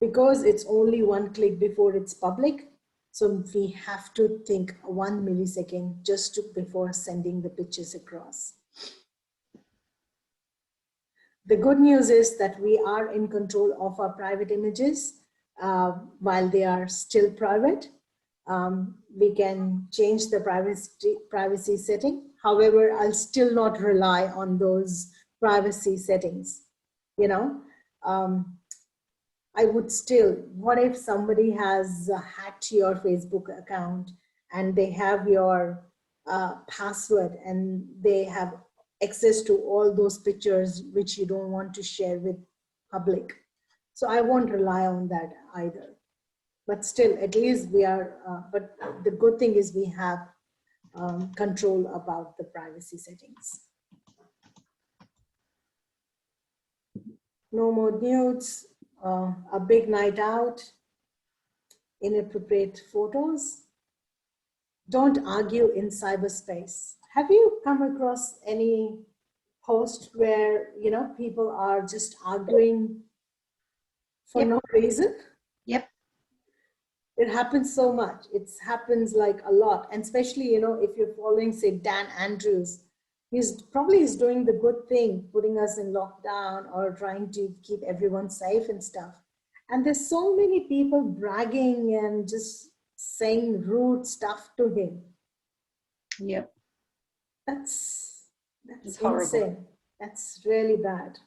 because it's only one click before it's public, so we have to think 1 millisecond just before sending the pictures across. The good news is that we are in control of our private images while they are still private. We can change the privacy setting. However, I'll still not rely on those privacy settings. You know, I would still, what if somebody has hacked your Facebook account and they have your password and they have access to all those pictures which you don't want to share with public. So I won't rely on that either. But still, at least we are, but the good thing is we have control about the privacy settings. No more nudes, a big night out, inappropriate photos. Don't argue in cyberspace. Have you come across any post where, you know, people are just arguing for no reason? Yep. It happens so much. It happens like a lot. And especially, you know, if you're following, say, Dan Andrews, he's doing the good thing, putting us in lockdown or trying to keep everyone safe and stuff. And there's so many people bragging and just saying rude stuff to him. Yep. That's horrible. insane. That's really bad.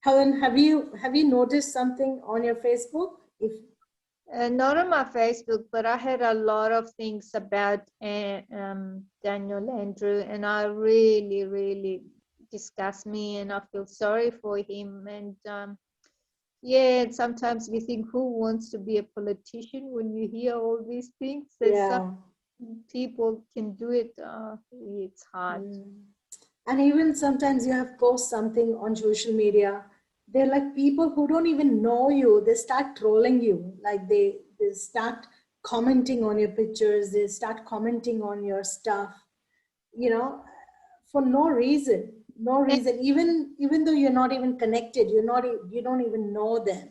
Helen, have you noticed something on your Facebook? Not on my Facebook, but I heard a lot of things about Daniel Andrew, and I really disgust me, and I feel sorry for him. And yeah, sometimes we think, who wants to be a politician when you hear all these things? Some people can do it. It's hard. And even sometimes you have post something on social media, they're like people who don't even know you, they start trolling you. Like they start commenting on your pictures, they start commenting on your stuff, you know, for no reason. Even though you're not even connected, you don't even know them.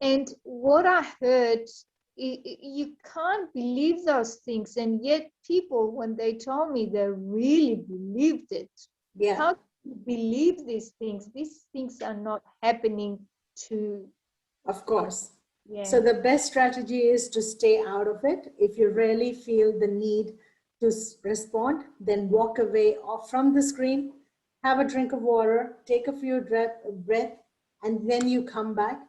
And what I heard, you can't believe those things, and yet people, when they told me, they really believed it. Yeah. How can you believe these things? These things are not happening to. Of course. Yeah. So the best strategy is to stay out of it. If you really feel the need to respond, then walk away off from the screen, have a drink of water, take a few breath, and then you come back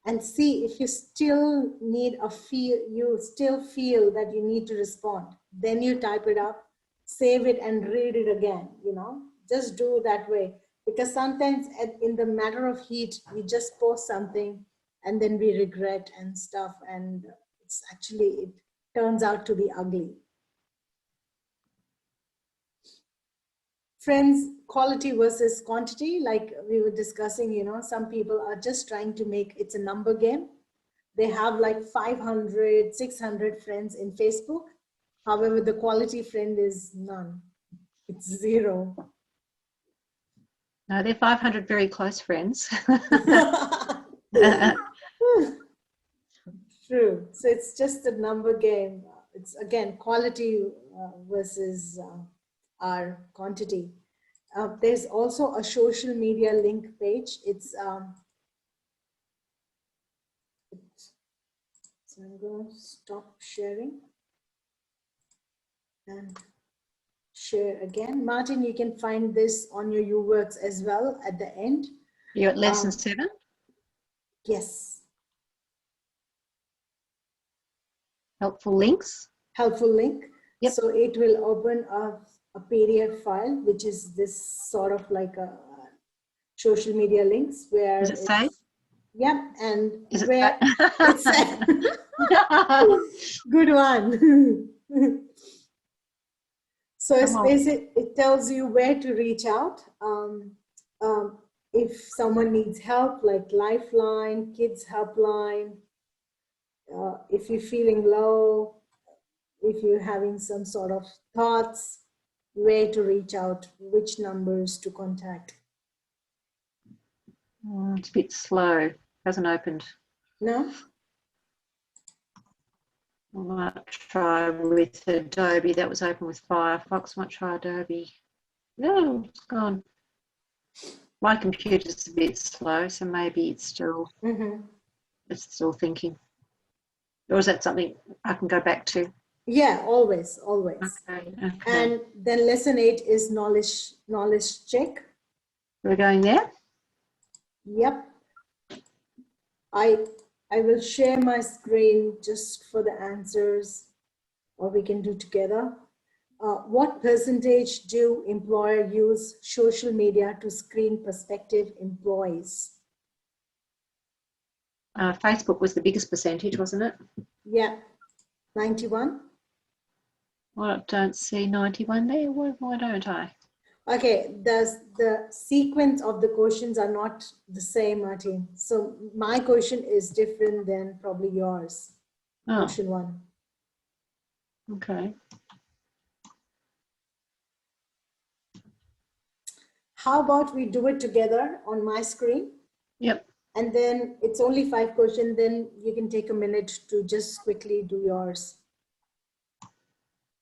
and see if you still you still feel that you need to respond. Then you type it up, save it, and read it again. You know, just do it that way, because sometimes in the matter of heat, we just post something and then we regret and stuff, and it turns out to be ugly. Friends, quality versus quantity, like we were discussing, you know, some people are just trying to make it's a number game. They have like 500, 600 friends in Facebook. However, the quality friend is none. It's zero. No, they're 500 very close friends. True. So it's just a number game. It's again quality versus our quantity. There's also a social media link page. So I'm going to stop sharing and share again. Martin, you can find this on your UWorks as well at the end. You're at lesson 7? Yes. Helpful links? Helpful link. Yep. So it will open a PDF file, which is this sort of like a social media links where Does it say? Yeah, and Is it where it's good one. So it's basic. It tells you where to reach out. If someone needs help, like Lifeline, Kids Helpline. If you're feeling low, if you're having some sort of thoughts, where to reach out, which numbers to contact. It's a bit slow. Hasn't opened. No? I might try with Adobe. That was open with Firefox. Might try Adobe. No, it's gone. My computer's a bit slow, so maybe it's still it's still thinking. Or is that something I can go back to? Yeah, always. Okay. And then lesson 8 is knowledge check. We're going there? Yep. I will share my screen just for the answers, or we can do together. What percentage do employers use social media to screen prospective employees? Facebook was the biggest percentage, wasn't it? Yeah, 91. Well, I don't see 91 there. Why don't I? Okay, the sequence of the questions are not the same, Martin. So my question is different than probably yours. Question 1. Okay. How about we do it together on my screen? Yep. And then it's only 5 questions, then you can take a minute to just quickly do yours.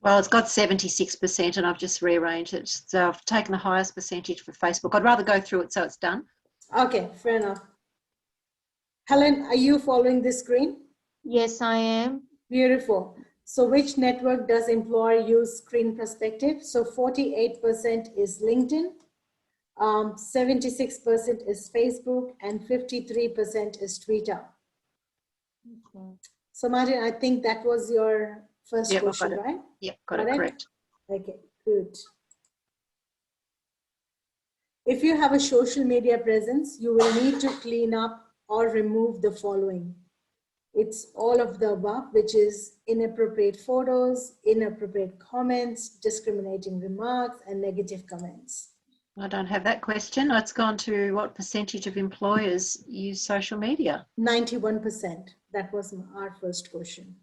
Well, it's got 76% and I've just rearranged it. So I've taken the highest percentage for Facebook. I'd rather go through it so it's done. Okay, fair enough. Helen, are you following this screen? Yes, I am. Beautiful. So which network does employer use screen perspective? So 48% is LinkedIn, 76% is Facebook, and 53% is Twitter. Okay. So Martin, I think that was your first question, right? Yep, got it correct. Okay, good. If you have a social media presence, you will need to clean up or remove the following. It's all of the above, which is inappropriate photos, inappropriate comments, discriminating remarks, and negative comments. I don't have that question. It's gone to what percentage of employers use social media? 91%. That was our first question.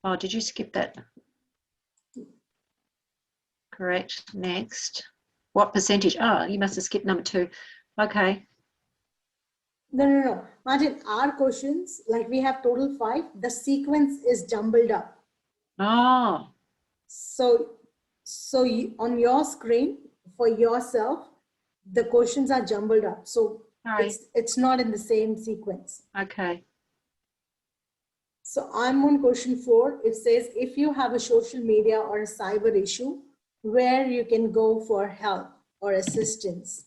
Oh, did you skip that? Correct. Next. What percentage? Oh, you must have skipped number 2. Okay. No. Martin, our questions, like we have total 5, the sequence is jumbled up. Oh. So you, on your screen, for yourself, the questions are jumbled up. So it's not in the same sequence. Okay. So I'm on question 4. It says, if you have a social media or a cyber issue, where you can go for help or assistance.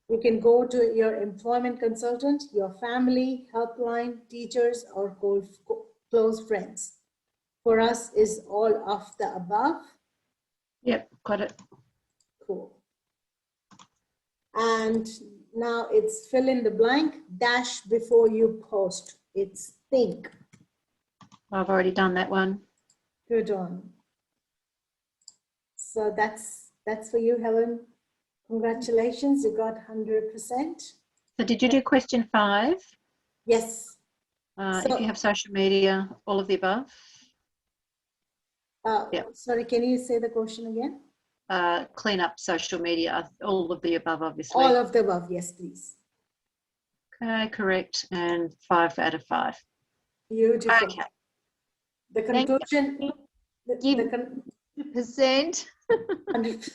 You can go to your employment consultant, your family, helpline, teachers, or close friends. For us is all of the above. Yep, got it. Cool. And now it's fill in the blank, dash before you post. It's think. I've already done that one. Good on. So that's for you, Helen. Congratulations, you got 100%. So did you do question 5? Yes. If you have social media, all of the above? Sorry, can you say the question again? Clean up social media, all of the above, obviously. All of the above, yes, please. Okay, correct. And 5 out of 5. Beautiful. Okay. The conclusion. Give The percent. 100%.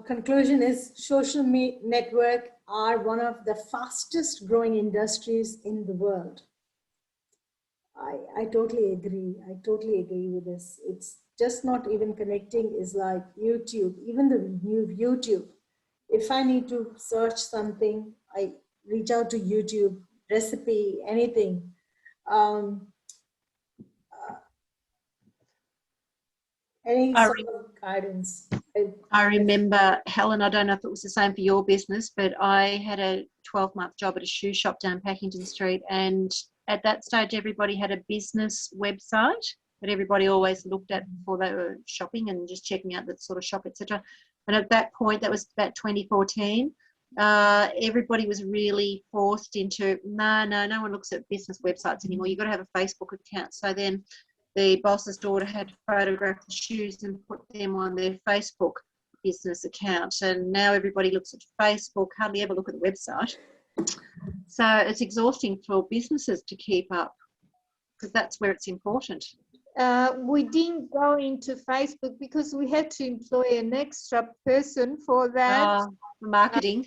Conclusion is social network are one of the fastest growing industries in the world. I totally agree. I totally agree with this. It's just not even connecting is like YouTube, even the new YouTube. If I need to search something, I reach out to YouTube, recipe, anything. Any sort of guidance. I remember, Helen, I don't know if it was the same for your business, but I had a 12-month job at a shoe shop down Packington Street, and at that stage everybody had a business website that everybody always looked at before they were shopping and just checking out that sort of shop, etc. And at that point, that was about 2014, everybody was really forced into, no one looks at business websites anymore. You've got to have a Facebook account. So then the boss's daughter had to photograph the shoes and put them on their Facebook business account. And now everybody looks at Facebook, hardly ever look at the website. So it's exhausting for businesses to keep up because that's where it's important. We didn't go into Facebook because we had to employ an extra person for that. Marketing.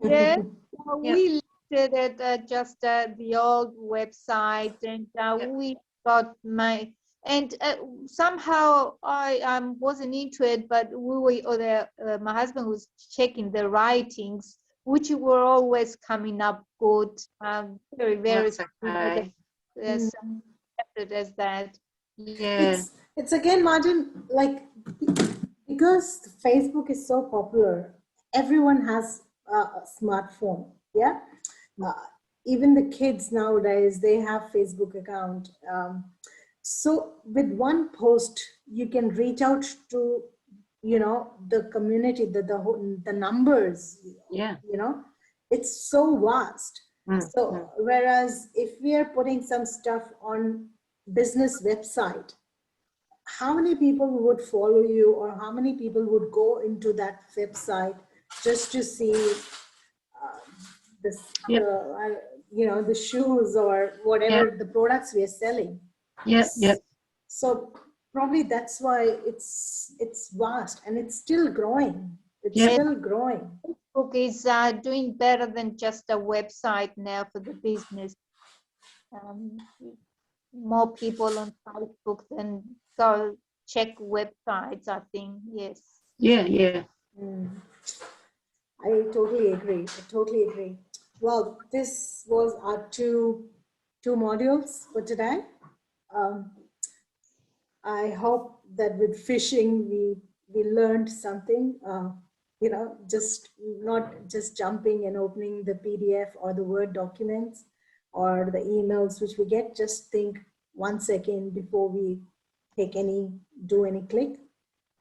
Yeah, we left it at just the old website, and we got somehow I wasn't into it, but my husband was checking the writings, which were always coming up good, very That's okay. As that. Yeah. It's again, Martin, like because Facebook is so popular, everyone has a smartphone. Yeah. Even the kids nowadays, they have Facebook account. So with one post, you can reach out to, the community, the numbers. Yeah. It's so vast. So whereas if we are putting some stuff on business website, how many people would follow you, or how many people would go into that website just to see the shoes or whatever the products we are selling? Yep. So probably that's why it's vast and it's still growing. It's still growing. Facebook is doing better than just a website now for the business. More people on Facebook than go check websites, I think. Yes. Yeah. I totally agree. Well, this was our two modules for today. I hope that with fishing we learned something. Just not just jumping and opening the PDF or the Word documents or the emails which we get. Just think 1 second before we do any click,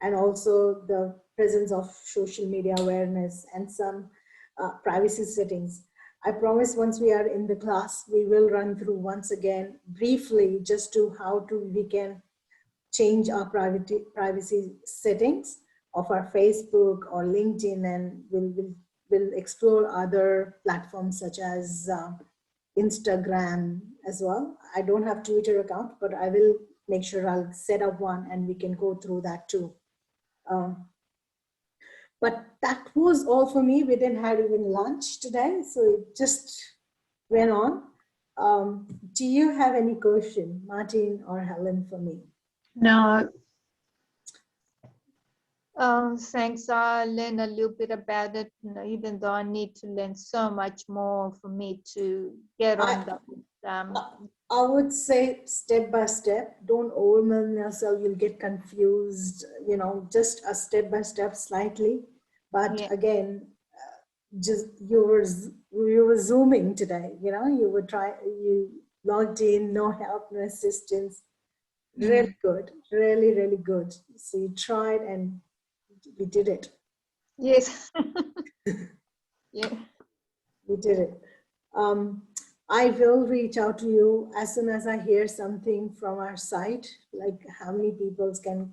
and also the presence of social media awareness and some privacy settings. I promise once we are in the class, we will run through once again briefly just to how we can change our privacy settings of our Facebook or LinkedIn, and we'll explore other platforms such as Instagram as well. I don't have Twitter account, but I will make sure I'll set up one and we can go through that too. But that was all for me. We didn't have even lunch today, so it just went on. Do you have any question, Martin or Helen, for me? No. Thanks. I learned a little bit about it, even though I need to learn so much more for me to get on that. I would say step by step. Don't overwhelm yourself. You'll get confused. Just a step by step, slightly. But again, just you were zooming today. You logged in, no help, no assistance. Really good, really good. So you tried and we did it. Yes. Yeah. We did it. I will reach out to you as soon as I hear something from our site, like how many people can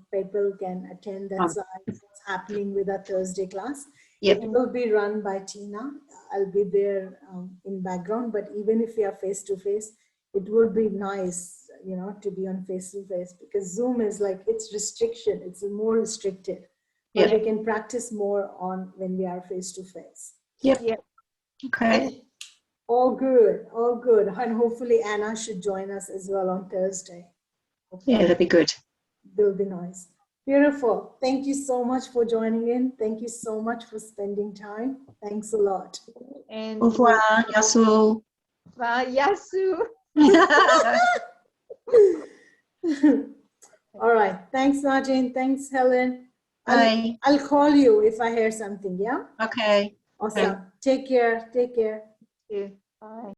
attend that site, what's happening with our Thursday class. Yep. It will be run by Tina. I'll be there in background, but even if we are face to face, it would be nice, you know, to be on face to face, because Zoom is like, it's restriction. It's more restricted. But we can practice more on when we are face to face. Yep. Yep. Okay. All good, all good. And hopefully Anna should join us as well on Thursday. Yeah, that'd be good. Will be nice. Beautiful. Thank you so much for joining in. Thank you so much for spending time. Thanks a lot. And Au revoir, Yasu. Yasu. All right. Thanks, Najin. Thanks, Helen. Bye. I'll call you if I hear something. Yeah. Okay. Awesome. Take care. Take care. Yeah. Bye.